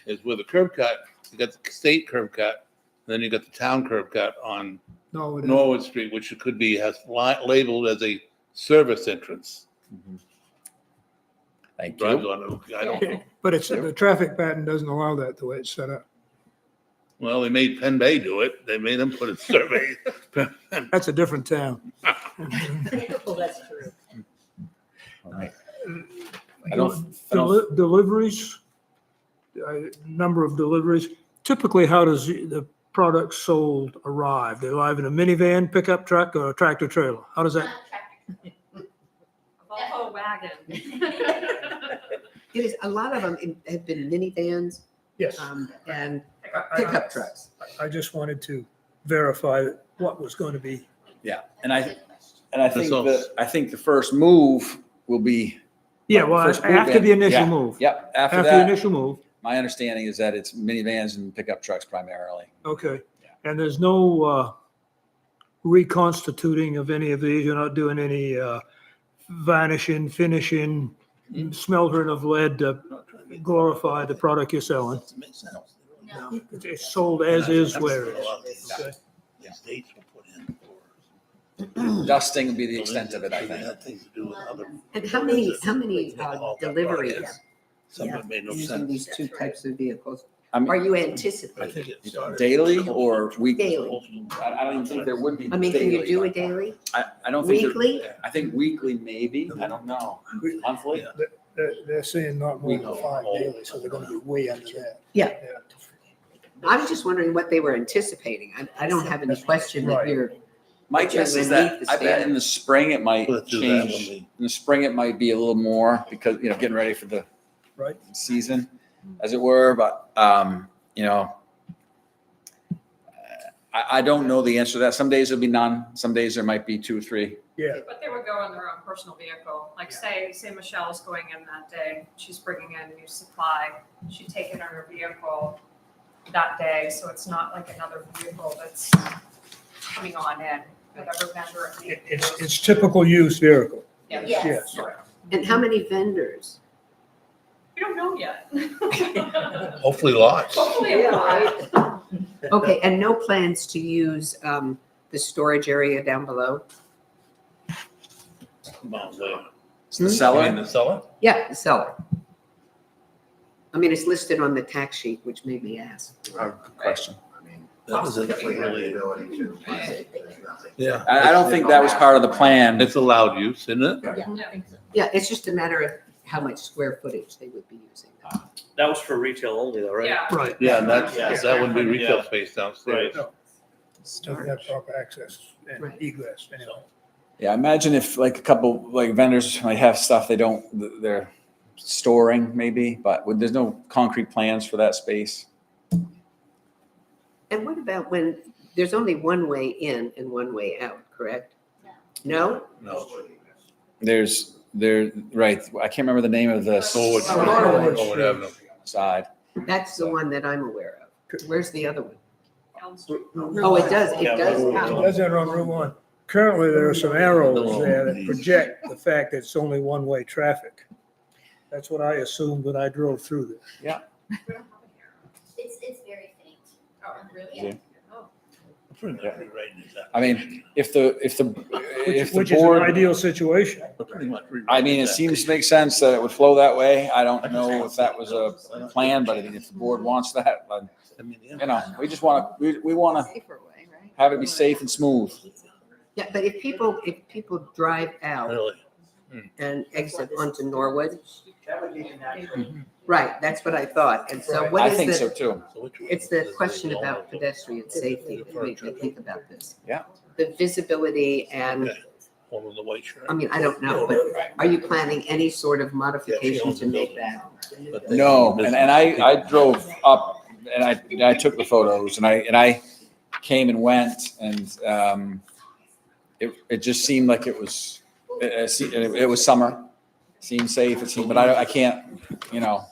is with a curb cut, you got the state curb cut, then you got the town curb cut on No, it isn't. Norwood Street, which could be, labeled as a service entrance. Thank Drives you. on, I don't know. But it's, the traffic pattern doesn't allow that the way it's set up. Well, they made Penn Bay do it. They made them put a survey. That's a different town. Well, that's true. All right. I don't- Deliveries, number of deliveries. Typically, how does the product sold arrive? They arrive in a minivan, pickup truck, or a tractor trailer? How does that? Volvo wagon. It is, a lot of them have been minivans Yes. and pickup trucks. I just wanted to verify what was going to be. Yeah, and I think That's I think the first move will be. Yeah, well, First move after in. the initial Yeah. move. Yep, after After the that, initial move, my understanding is that it's minivans and pickup trucks primarily. okay. And there's no reconstituting of any of these? You're not doing any vanishing, finishing, smeltering of lead to glorify the product you're selling? It's sold as is where it is. Okay. These dates were put in for- Dusting would be the extent of it, I They think. had things to do with other- And how many All that deliveries broadcast. Some of it made no using these sense. two types of vehicles I mean, are you I anticipating? think it started. daily or weekly? Daily. I don't even think there would be. I mean, can you daily, do a but daily, I don't think. there- weekly? I think weekly maybe. I don't know. Monthly? Yeah. They're saying not more than 5 daily, so they're gonna be way under that. Yeah. I was just wondering what they were anticipating. I don't have any question that Right. you're, My Which guess is is that, beneath the I bet in the spring it might Let's do that when change. we- In the spring, it might be a little more because, getting ready for the Right. season, as it were, but, I don't know the answer to that. Some days there'll be none. Some days there might be 2 or 3. Yeah, But they would go on their own personal vehicle. Like say Michelle's going in that day, she's bringing in new supply. She'd take it on her vehicle that day, so it's not like another vehicle that's coming on in, whatever vendor it may be. it's typical use vehicle. Yes. Correct. and how many vendors? We don't know yet. Hopefully lots. Hopefully a lot. Okay, and no plans to use the storage area down below? About there. It's the You mean seller. the seller? Yeah, the cellar. I mean, it's listed on the tax sheet, which made me ask. Good question. That was a really, yeah. I don't think that was part of the plan. It's allowed use, isn't it? Yeah, it's just a matter of how much square footage they would be using. That was for retail only though, right? Yeah. Right. Yeah, and Yeah. that wouldn't be retail Yeah. space downstairs. No. Doesn't have proper access and Right. egress anyway. Yeah, imagine if like a couple, like vendors might have stuff they're storing maybe, but there's no concrete plans for that space. And what about when there's only one way in and one way out, correct? No? No. Right, I can't remember the name of the Forward, Norwood Forward Avenue. side. That's the one that I'm aware of. Where's the other one? Elm Street. Oh, it does, it Yeah, does. It doesn't run Route 1. Currently, there are some arrows there that project the fact that it's only one-way traffic. That's what I assumed when I drove through there. It's very faint. Oh, really? Yeah. Oh. I mean, if the Which if which the is an board, ideal situation. I mean, it seems to make sense that it would flow that way. I don't know if that was a plan, but if the board wants that, but, you know, we just want to, we want to Safer way, right? have it be safe and smooth. Yeah, but if people drive out and exit onto Norwood, right, that's what I thought. And so what I is think so the, too. it's the question about pedestrian safety that made me think about this. Yeah. The visibility and, I mean, I don't know, but are you planning any sort of modification to make that? No, and I drove up and I took the photos and I came and went and it just seemed like it was summer, seemed safe, it seemed, but I can't, you know,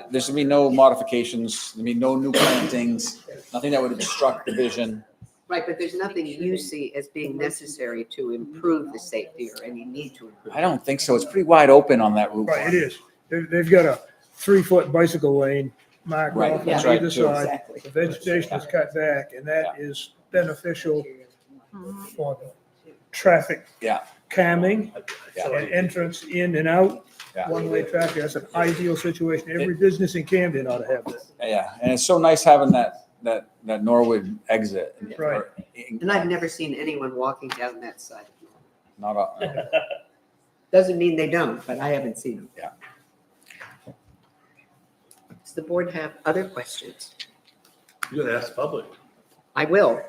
there's gonna be no modifications, I mean, no new plantings, nothing that would obstruct the vision. Right, but there's nothing you see as being necessary to improve the safety or any need to improve. I don't think so. It's pretty wide open on that route. Right, it is. They've got a 3-foot bicycle lane marked Right, off that's on right, either too. side. The vegetation is cut back, and that is beneficial for the traffic Yeah. calming Yeah. and entrance in and out, Yeah. one-way traffic. That's an ideal situation. Every business in Camden ought to have that. Yeah, and it's so nice having that Norwood exit. Right. And I've never seen anyone walking down that side. Not a, Doesn't mean they don't, but I haven't seen them. Yeah. Does the board have other questions? You gotta ask public. I will.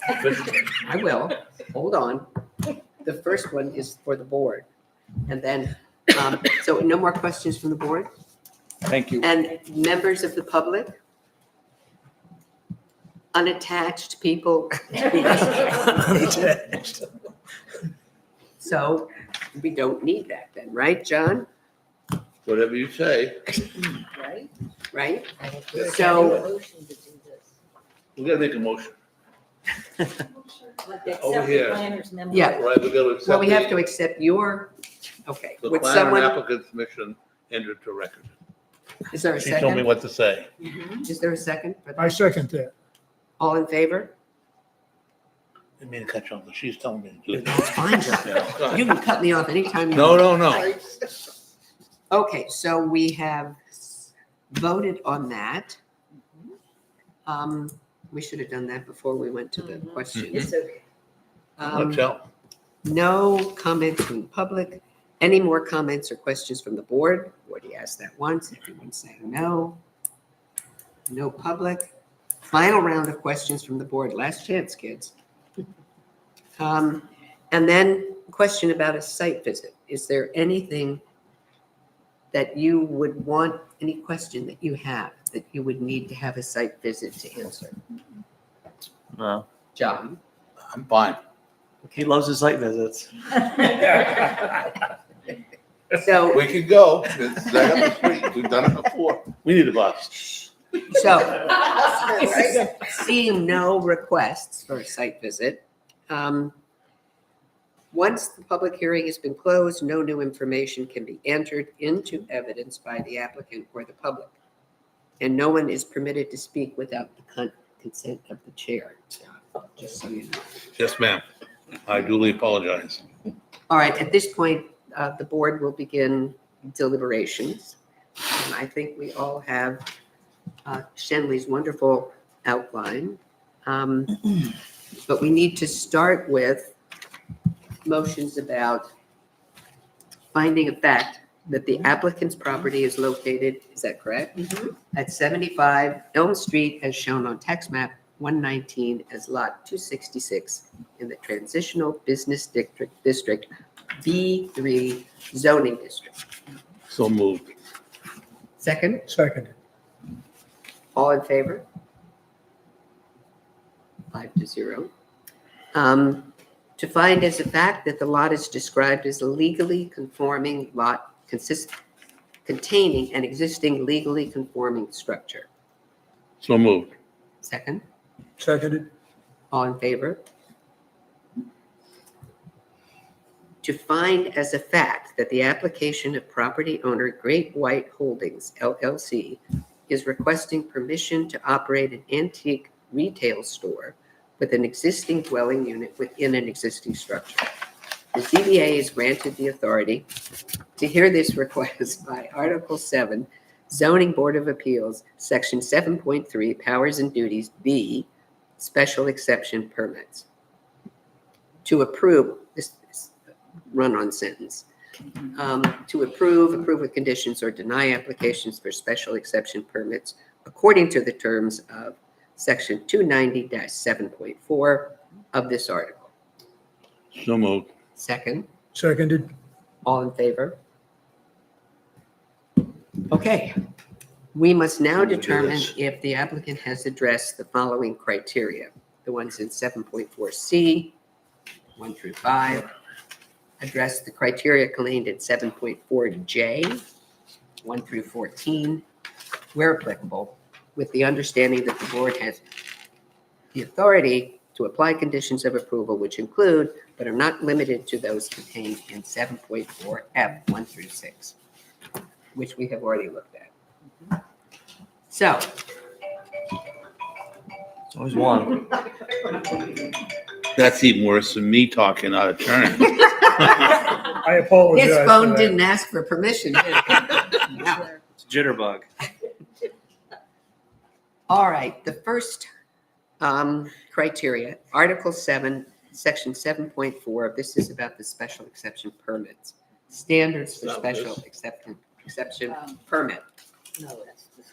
I will. Hold on. The first one is for the board. And then, so no more questions from the board? thank you. And members of the public? Unattached people? So we don't need that then, right, John? Whatever you say. Right? So, We gotta make a motion. Over here. yeah, Right, we gotta accept. well, we have the- to accept your, okay. The Would plan and someone, applicant's submission entered to record. is there a She told me second? what to say. Is there a second? for that? I second that. All in favor? Didn't mean to cut you off, but she's telling me to do it. It's fine, John. Yeah, go You ahead. can cut me off anytime you No, want. no, no. Okay, so we have voted on that. We should have done that before we went to the questions. Tell. No comments from the public. Any more comments or questions from the board? Already asked that once. Everyone's saying no. No public. Final round of questions from the board. Last chance, kids. And then question about a site visit. Is there anything that you would want, any question that you have that you would need to have a site visit to answer? No, John? I'm fine. he loves his site visits. So, We can go. It's right up the street. We've done it before. We need a bus. seeing no requests for a site visit, once the public hearing has been closed, no new information can be entered into evidence by the applicant or the public. And no one is permitted to speak without the consent of the chair, just so you know. Yes, ma'am. I duly apologize. All right, at this point, the board will begin deliberations. And I think we all have Shenley's wonderful outline. But we need to start with motions about finding a fact that the applicant's property is located, is that correct? At 75 Elm Street as shown on tax map 119 as lot 266 in the Transitional Business District B3 zoning district. So moved. Second, Second. all in favor? 5-0. To find as a fact that the lot is described as a legally conforming lot containing an existing legally conforming structure. So moved. Second, Seconded. all in favor? To find as a fact that the application of property owner Great White Holdings LLC is requesting permission to operate an antique retail store with an existing dwelling unit within an existing structure. The ZBA is granted the authority to hear this request by Article 7, Zoning Board of Appeals, Section 7.3, Powers and Duties, B, Special Exception Permits. To approve, this run-on sentence, to approve with conditions, or deny applications for special exception permits according to the terms of Section 290-7.4 of this article. So moved. Second, Seconded. all in favor? Okay. We must now determine if the applicant has addressed the following criteria. The ones in 7.4C, 1 through 5. Address the criteria contained in 7.4J, 1 through 14, where applicable, with the understanding that the board has the authority to apply conditions of approval, which include, but are not limited to, those contained in 7.4F, 1 through 6, which we have already looked at. So, It's always one. That's even worse than me talking out of turn. I apologize. his for phone that. didn't ask for permission, did it? No. It's a jitterbug. All right, the first criteria, Article 7, Section 7.4, this is about the special exception permits. Standards for special exception permit.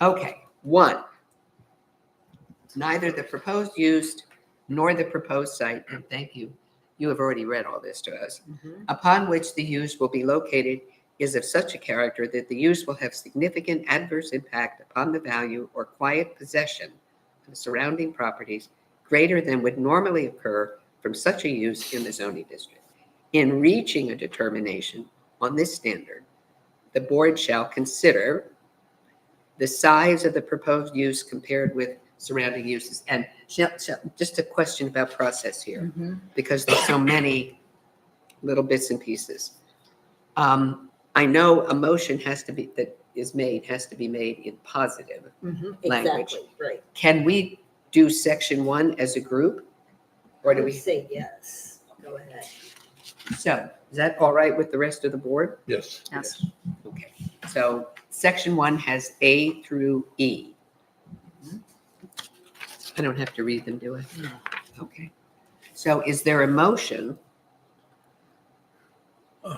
Okay, 1, neither the proposed use nor the proposed site, and thank you, you have already read all this to us, upon which the use will be located is of such a character that the use will have significant adverse impact upon the value or quiet possession of surrounding properties greater than would normally occur from such a use in the zoning district. In reaching a determination on this standard, the board shall consider the size of the proposed use compared with surrounding uses. And just a question about process here, because there's so many little bits and pieces. I know a motion has to be made in positive language. Exactly, right. Can we do section 1 as a group? Or do we? say yes? Go ahead. So, is that all right with the rest of the board? Yes. Yes. Okay, so section 1 has A through E. I don't have to read them, do I? No. Okay. So is there a motion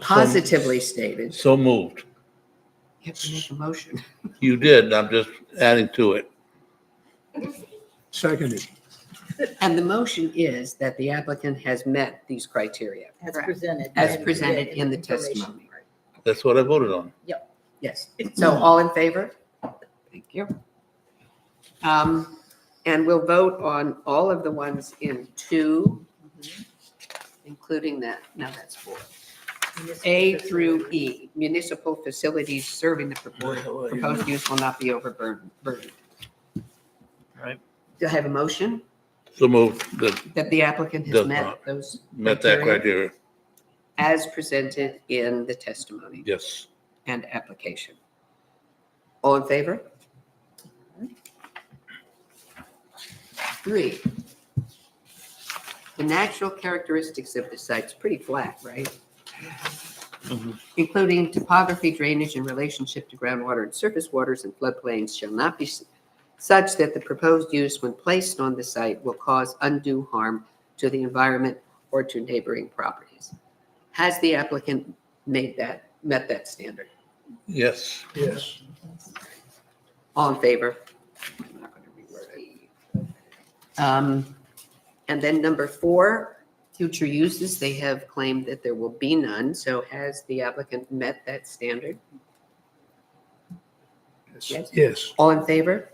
positively stated? So moved. You have to make a motion. You did. I'm just adding to it. Seconded. And the motion is that the applicant has met these criteria As Correct. presented. as presented in the Information. testimony. That's what I voted on. Yes. So all in favor? Thank you. And we'll vote on all of the ones in 2, including that. No, that's 4. A through E, municipal facilities serving the proposed use will not be overburdened. Right. Do I have a motion So moved. That that the applicant has Does met not. those met that criteria. as presented in the testimony Yes. and application? All in favor? 3, the natural characteristics of the site's pretty flat, right? Including topography, drainage, and relationship to groundwater and surface waters and floodplains shall not be such that the proposed use, when placed on the site, will cause undue harm to the environment or to neighboring properties. Has the applicant met that standard? Yes. Yes. All in favor? I'm not going to reword it. And then number 4, future uses, they have claimed that there will be none. So has the applicant met that standard? Yes. Yes. All in favor?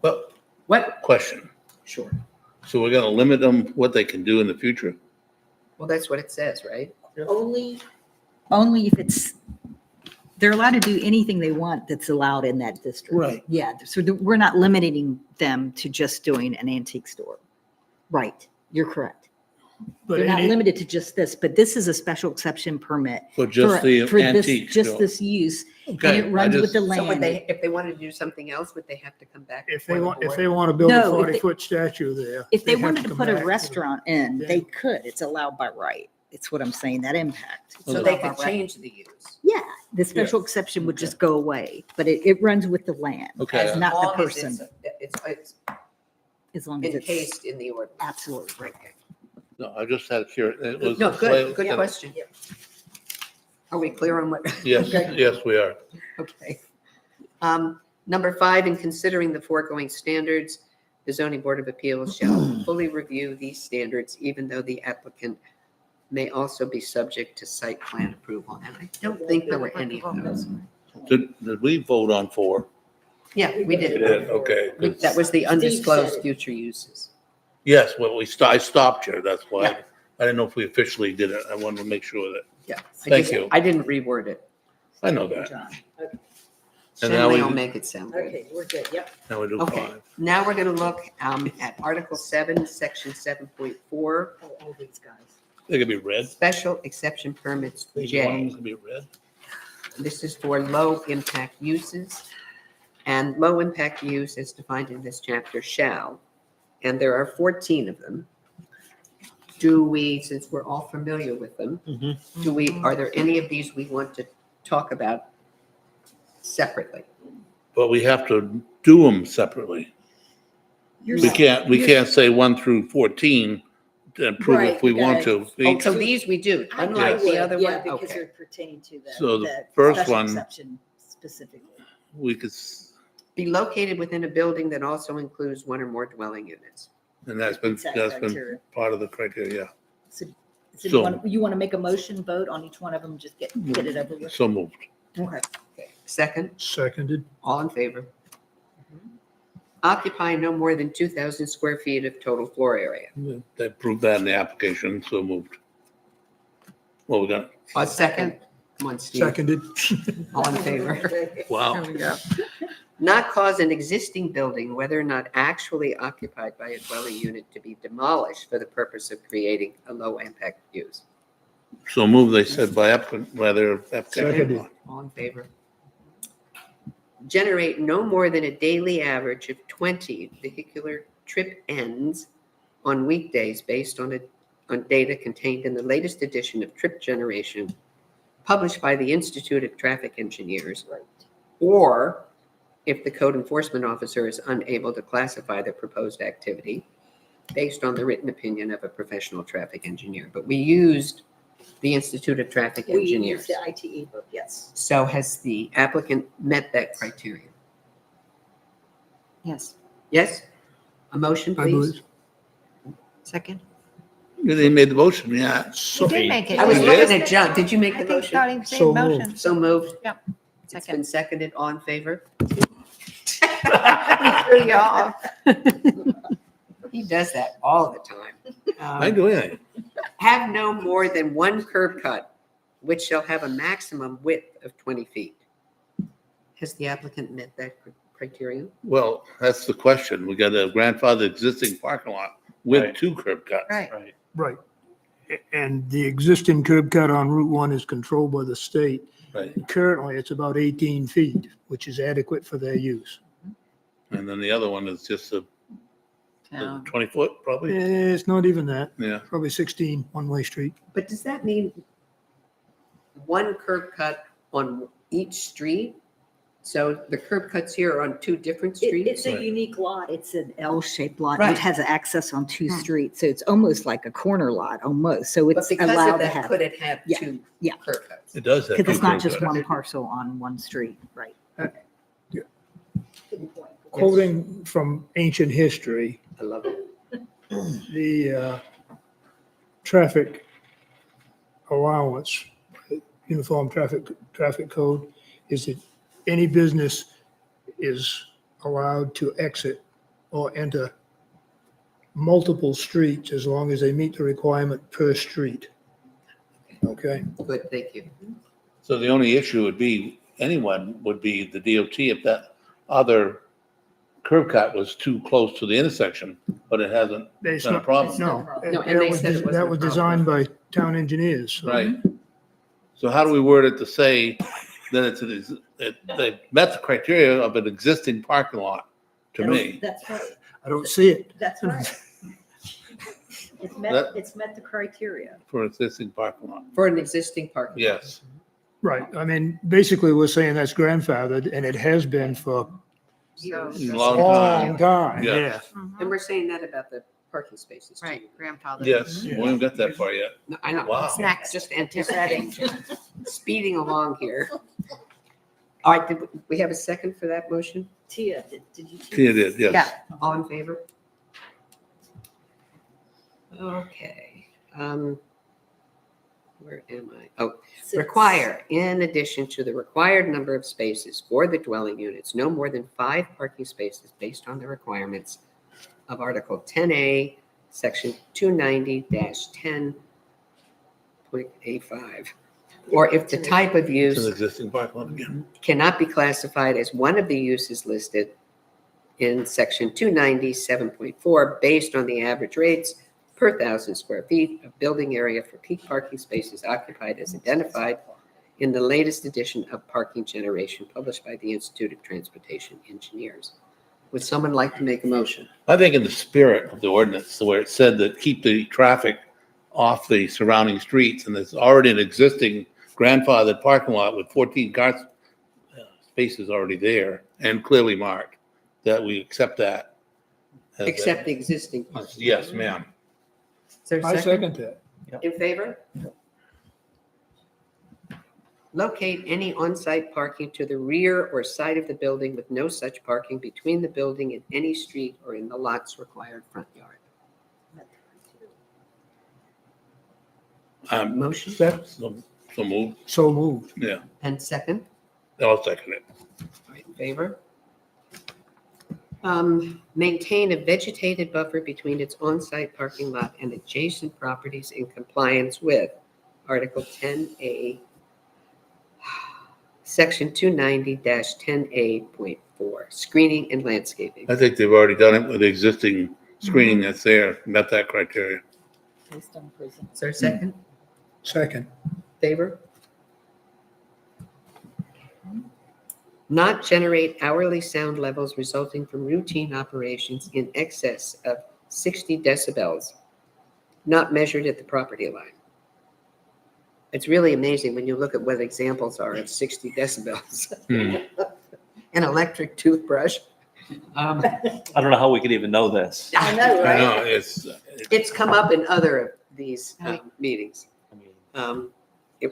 But What? question. Sure. So we're going to limit them what they can do in the future? Well, that's what it says, right? Only if it's They're allowed to do anything they want that's allowed in that district. Right. Yeah, so we're not limiting them to just doing an antique store. Right, you're correct. But They're not any, limited to just this, but this is a special exception permit. For just the for this- antique Just store. this use, and Okay, it I runs with just- the So would land. they, if they wanted to do something else, would they have to come back? if before they the want, if board? they want to build a No, if they- 40-foot statue there. If they have wanted to come put a back. restaurant in, Yeah. they could. It's allowed by right. It's what I'm saying, that impact. It's So they allowed by could right. change the use. Yeah, the special exception would just go away, but it runs with the land. Okay. As not the Long as person, It's as long as it's. encased in the ordinance. Absolutely. Right. No, I just had curious. No, good question. Are we clear on what? Yes, Okay. yes, we are. Okay. Number 5, in considering the foregoing standards, the zoning board of appeals shall fully review these standards, even though the applicant may also be subject to site plan approval. And I don't think there were any of those. Did we vote on 4? Yeah, we We did. did, okay. That was the undisclosed future uses. Yes, well, I stopped you, that's why. Yeah. I didn't know if we officially did it. I wanted to make sure that, Yeah. Thank you. I didn't reword it. I know that. John. And now Shanley we- will make it sound good. Okay, we're good, yep. Now we do Okay, 5. now we're going to look at Article 7, Section 7.4, All these guys. They could be red. Special Exception Permits Each one of them J. could be red. This is for low-impact uses. And low-impact use is defined in this chapter shall, and there are 14 of them. Do we, since we're all familiar with them, are there any of these we want to talk about separately? But we have to do them separately. You're We can't say 1 through 14 and prove if Right, we you want gotta- to. Oh, so these we do, unlike the other Yeah, one? because Okay. they're pertaining to the. So the first special one- exception specifically. We could, Be located within a building that also includes one or more dwelling units. and that's been Exact criteria. part of the criteria. So So- you want to make a motion vote on each one of them, just get it over with? So moved. Okay. Second, Seconded. all in favor? Occupy no more than 2,000 square feet of total floor area. They proved that in the application, so moved. Well, we got, A second, come on, Steve, Seconded. all in favor? wow. we go. Not cause an existing building, whether or not actually occupied by a dwelling unit, to be demolished for the purpose of creating a low impact use. So moved, they said by applicant, by their application. Seconded. All in favor? Generate no more than a daily average of 20 vehicular trip ends on weekdays based on data contained in the latest edition of Trip Generation, published by the Institute of Traffic Engineers. Or if the code enforcement officer is unable to classify the proposed activity based on the written opinion of a professional traffic engineer. But we used the Institute of Traffic We Engineers. use the ITE book, yes. So has the applicant met that criteria? Yes. Yes? A motion, I please? believe. Second? They made the motion, yeah. You did make it. I was You looking did? at John. Did you make I the think, motion? thought he was So saying moved. motion. So moved? It's been Second. seconded. All in favor? We threw you off. He does that all the time. I do anything. Have no more than one curb cut, which shall have a maximum width of 20 feet. Has the applicant met that criterion? Well, that's the question. We got a grandfather existing parking lot with Right. 2 curb cuts. Right. Right. Right. And the existing curb cut on Route 1 is controlled by the state. Right. Currently, it's about 18 feet, which is adequate for their use. And then the other one is just a Town. 20-foot, probably. It's not even that, Yeah. probably 16 one-way street. But does that mean one curb cut on each street? So the curb cuts here are on 2 different streets? It's a Right. unique lot. It's an L-shaped lot. Right. It has access on 2 Hmm. streets. So it's almost like a corner lot, almost. So But it's because allowed of to that, have, could it have Yeah. 2 Yeah. curb cuts? It does have. because it's 2 not curb just cuts. one parcel on one street, right? Okay. Quoting from ancient history, I love it. the traffic allowance, Uniform Traffic Code, is that any business is allowed to exit or enter multiple streets as long as they meet the requirement per street. Okay? Good, thank you. So the only issue would be anyone would be the DOT if that other curb cut was too close to the intersection, but it hasn't It's been a not- problem. No, No, and they said it wasn't that a was problem. designed by town engineers. so- Right. So how do we word it to say that they met the criteria of an existing parking lot, to me? That's right. I don't see it. That's right. It's That- it's met the criteria. For existing parking lot. For an existing parking. lot. Yes. Right. I mean, basically, we're saying that's grandfathered, and it has been for So, a Long long time, Yeah. yeah. And we're saying that about the parking spaces too. right, grandfather. Yes, we haven't got that far yet. No, I know. Wow. What's next? Just anticipating, speeding along here. All right, did we have a second for that motion? Tia, did you? Tia did, yes. Yeah. All in favor? Okay. Where am I? Oh, require, in addition to the required number of spaces for the dwelling units, no more than 5 parking spaces based on the requirements of Article 10A, Section 290-10.A5. Or if the type of It's an use existing parking lot again. cannot be classified as one of the uses listed in Section 290-7.4 based on the average rates per 1,000 square feet of building area for peak parking spaces occupied as identified in the latest edition of Parking Generation published by the Institute of Transportation Engineers. Would someone like to make a motion? I think in the spirit of the ordinance, where it said that keep the traffic off the surrounding streets, and there's already an existing grandfathered parking lot with 14 car spaces already there and clearly marked, that we accept that. as a- Accept the existing parking. Yes, ma'am. Is there a I second? second that. In favor? Locate any on-site parking to the rear or side of the building with no such parking between the building and any street or in the lot's required front yard. Motion So moved, So moved. yeah. and second, I'll second it. all right, in favor? Maintain a vegetated buffer between its on-site parking lot and adjacent properties in compliance with Article 10A, Section 290-10A.4, screening and landscaping. I think they've already done it with the existing screening that's there, met that criteria. Is there a second? Second. Favor? Not generate hourly sound levels resulting from routine operations in excess of 60 decibels, not measured at the property line. It's really amazing when you look at what examples are of 60 decibels. An electric toothbrush. I don't know how we could even know this. I know, I know, it's, It's come up in other of these meetings, I mean,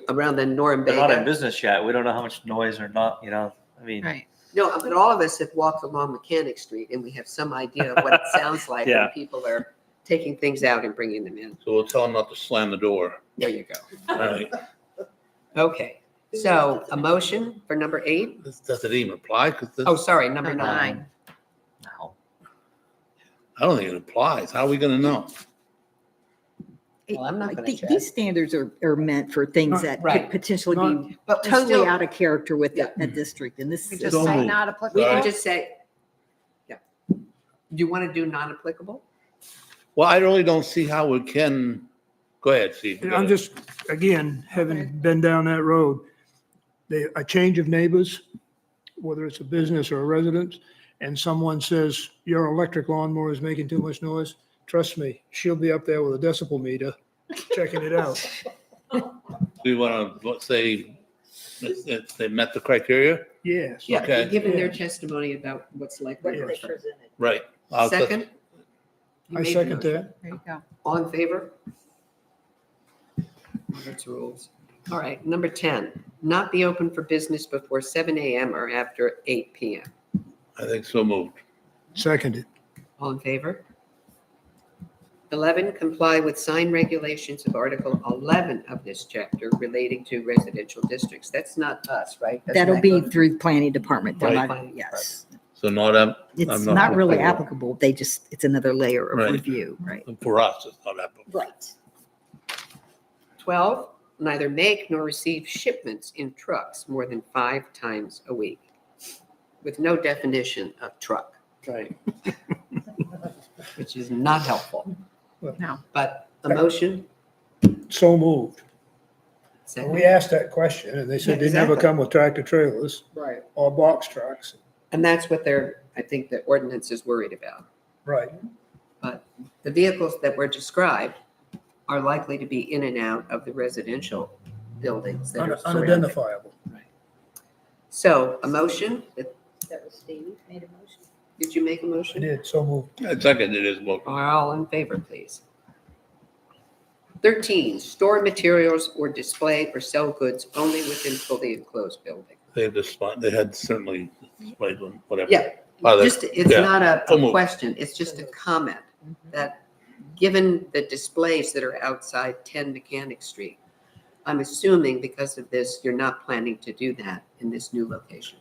around the they're not in Norumbega. business yet. We don't know how much noise or not, I mean, Right. No, but all of us have walked along Mechanic Street and we have some idea of what it sounds like when Yeah. people are taking things out and bringing them in. so we'll tell them not to slam the door. There you go. All right. Okay, so a motion for number 8? Does it even apply? Because Oh, sorry, number Number 9. no. I don't think it applies. How are we gonna know? Well, I'm not gonna check. These standards are meant for things that Right. could potentially be Not- But we totally still, out of character with Yeah. a district, and this We is. just So say moved. not we applicable. can just say, yeah. Do you want to do non-applicable? Well, I really don't see how we can, go ahead, Steve. And I'm just, again, having been down that road, a change of neighbors, whether it's a business or a residence, and someone says, your electric lawnmower is making too much noise, trust me, she'll be up there with a decibel meter checking it out. We want to say that they met the criteria? Yes. Yeah, Okay. given their testimony about what's likely. What they presented. Right. I'll- Second? You I made the second motion. that. There you go. All in favor? Robert's rules. All right, number 10, not be open for business before 7 a.m. or after 8 p.m. I think so moved. Seconded. All in favor? 11, comply with sign regulations of Article 11 of this chapter relating to residential districts. That's not us, right? Doesn't That'll that be go to- through the planning department. They're Right. not- Yes. So not, It's I'm not really applicable. applicable. It's another layer of Right. review, right? For us, it's not applicable. Right. 12, neither make nor receive shipments in trucks more than 5 times a week, with no definition of truck, Right. which is not helpful. No. But a motion, So moved. second. We asked that question and they said Yeah, they never exactly. come with tractor trailers Right. or box trucks. And that's what I think the ordinance is worried about. Right. But the vehicles that were described are likely to be in and out of the residential buildings that are surrounding. Unidentifiable. So a motion, That was Steve made a motion. did you make a I motion? did, so moved. I seconded his motion. Are all in favor, please? 13, store materials or display or sell goods only within fully enclosed building. They had certainly displayed them, whatever. Yeah, Other- just, it's yeah. not a So moved. question, it's just a comment that, given the displays that are outside 10 Mechanic Street, I'm assuming because of this, you're not planning to do that in this new location.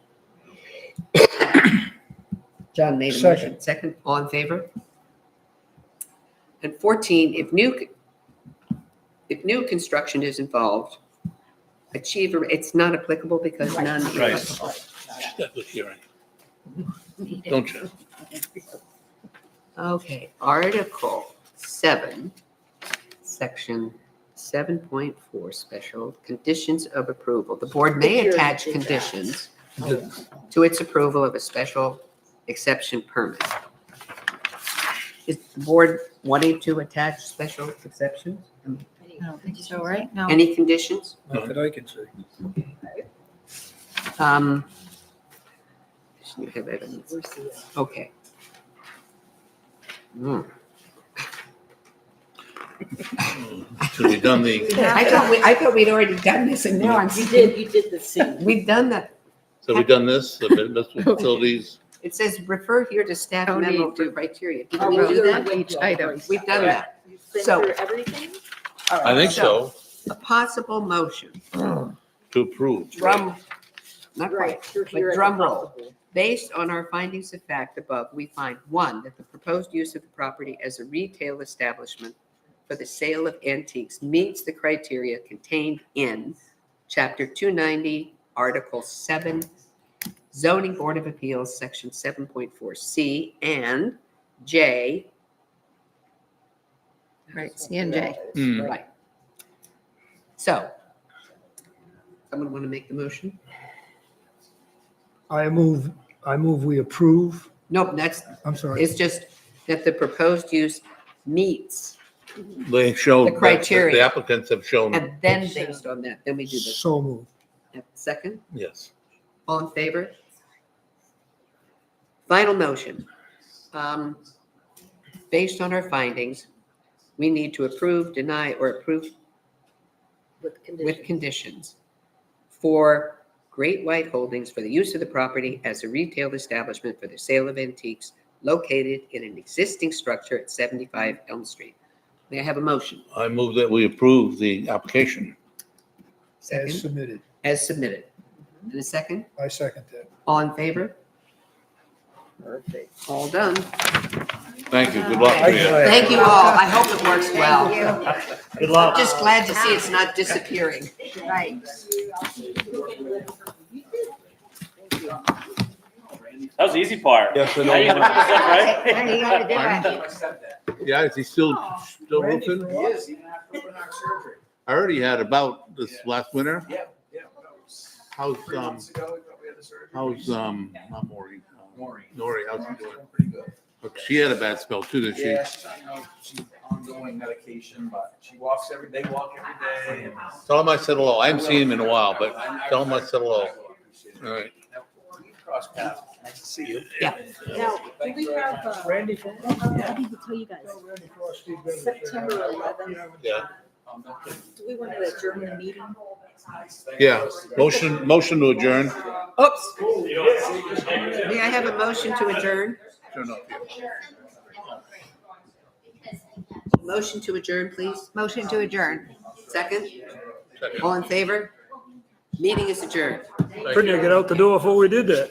John made a motion. Second, all in favor? And 14, if new construction is involved, it's not applicable because none is Right. applicable. That was hearing. Don't you? Okay, Article 7, Section 7.4, Special Conditions of Approval. The board may attach conditions to its approval of a special exception permit. Is the board wanting to attach special exceptions? I don't think so, right? No. Any conditions? Not that I can see. You have evidence. Okay. Hmm. So we done the, I thought we'd already done this and now I'm. You did the scene. We've done that. so we done this, the municipal facilities. It says refer here to staff Oh, memo need for to- criteria. Did Oh, we we do did that? each item. We've done that. So- Everything? I think so, A possible motion, to approve. drum, not quite, You're here but at drum the roll. possible. Based on our findings of fact above, we find, 1, that the proposed use of the property as a retail establishment for the sale of antiques meets the criteria contained in Chapter 290, Article 7, Zoning Board of Appeals, Section 7.4C, and J. Right, C and J. Hmm. Right. So, someone want to make the motion? I move we approve. Nope, that's, I'm sorry. it's just that the proposed use meets, They showed. The criteria. The applicants have shown, and then based on that, then we do this. So moved. Second, yes. all in favor? Final motion. Based on our findings, we need to approve, deny, or approve with conditions for Great White Holdings for the use of the property as a retail establishment for the sale of antiques located in an existing structure at 75 Elm Street. May I have a motion? I move that we approve the application. As Second, submitted. as submitted. And a second? I second that. All in favor? Perfect. All done. Thank you, good luck to you. Thank you all. I hope it works well. Good luck. Just glad to see it's not disappearing. Right. That was the easy part. Yes, I Now you know. have to present, Now you gotta do it. Yeah, is he still roofing? He is, even after open heart surgery. I heard he had about this last winter. Yeah, yeah. How's, 3 months ago, we had the surgery. not Maureen. Maureen. Nori, how's she doing? Pretty good. She had a bad spell too, didn't she? Yeah, she's ongoing medication, but she walks they walk every day. and- Tell him I said hello. I haven't seen him in a while, but tell him I said hello. All right. Cross paths. Nice to see you. Yeah. Now, do we have, Randy? I need to tell you guys, September 11th, Yeah, do we want to adjourn the meeting? yeah. Motion to adjourn. Oops. May I have a motion to adjourn? Turn off your- Motion to adjourn, please. Motion to adjourn. Second? Second. All in favor? Meeting is adjourned. Couldn't you get out the door before we did that?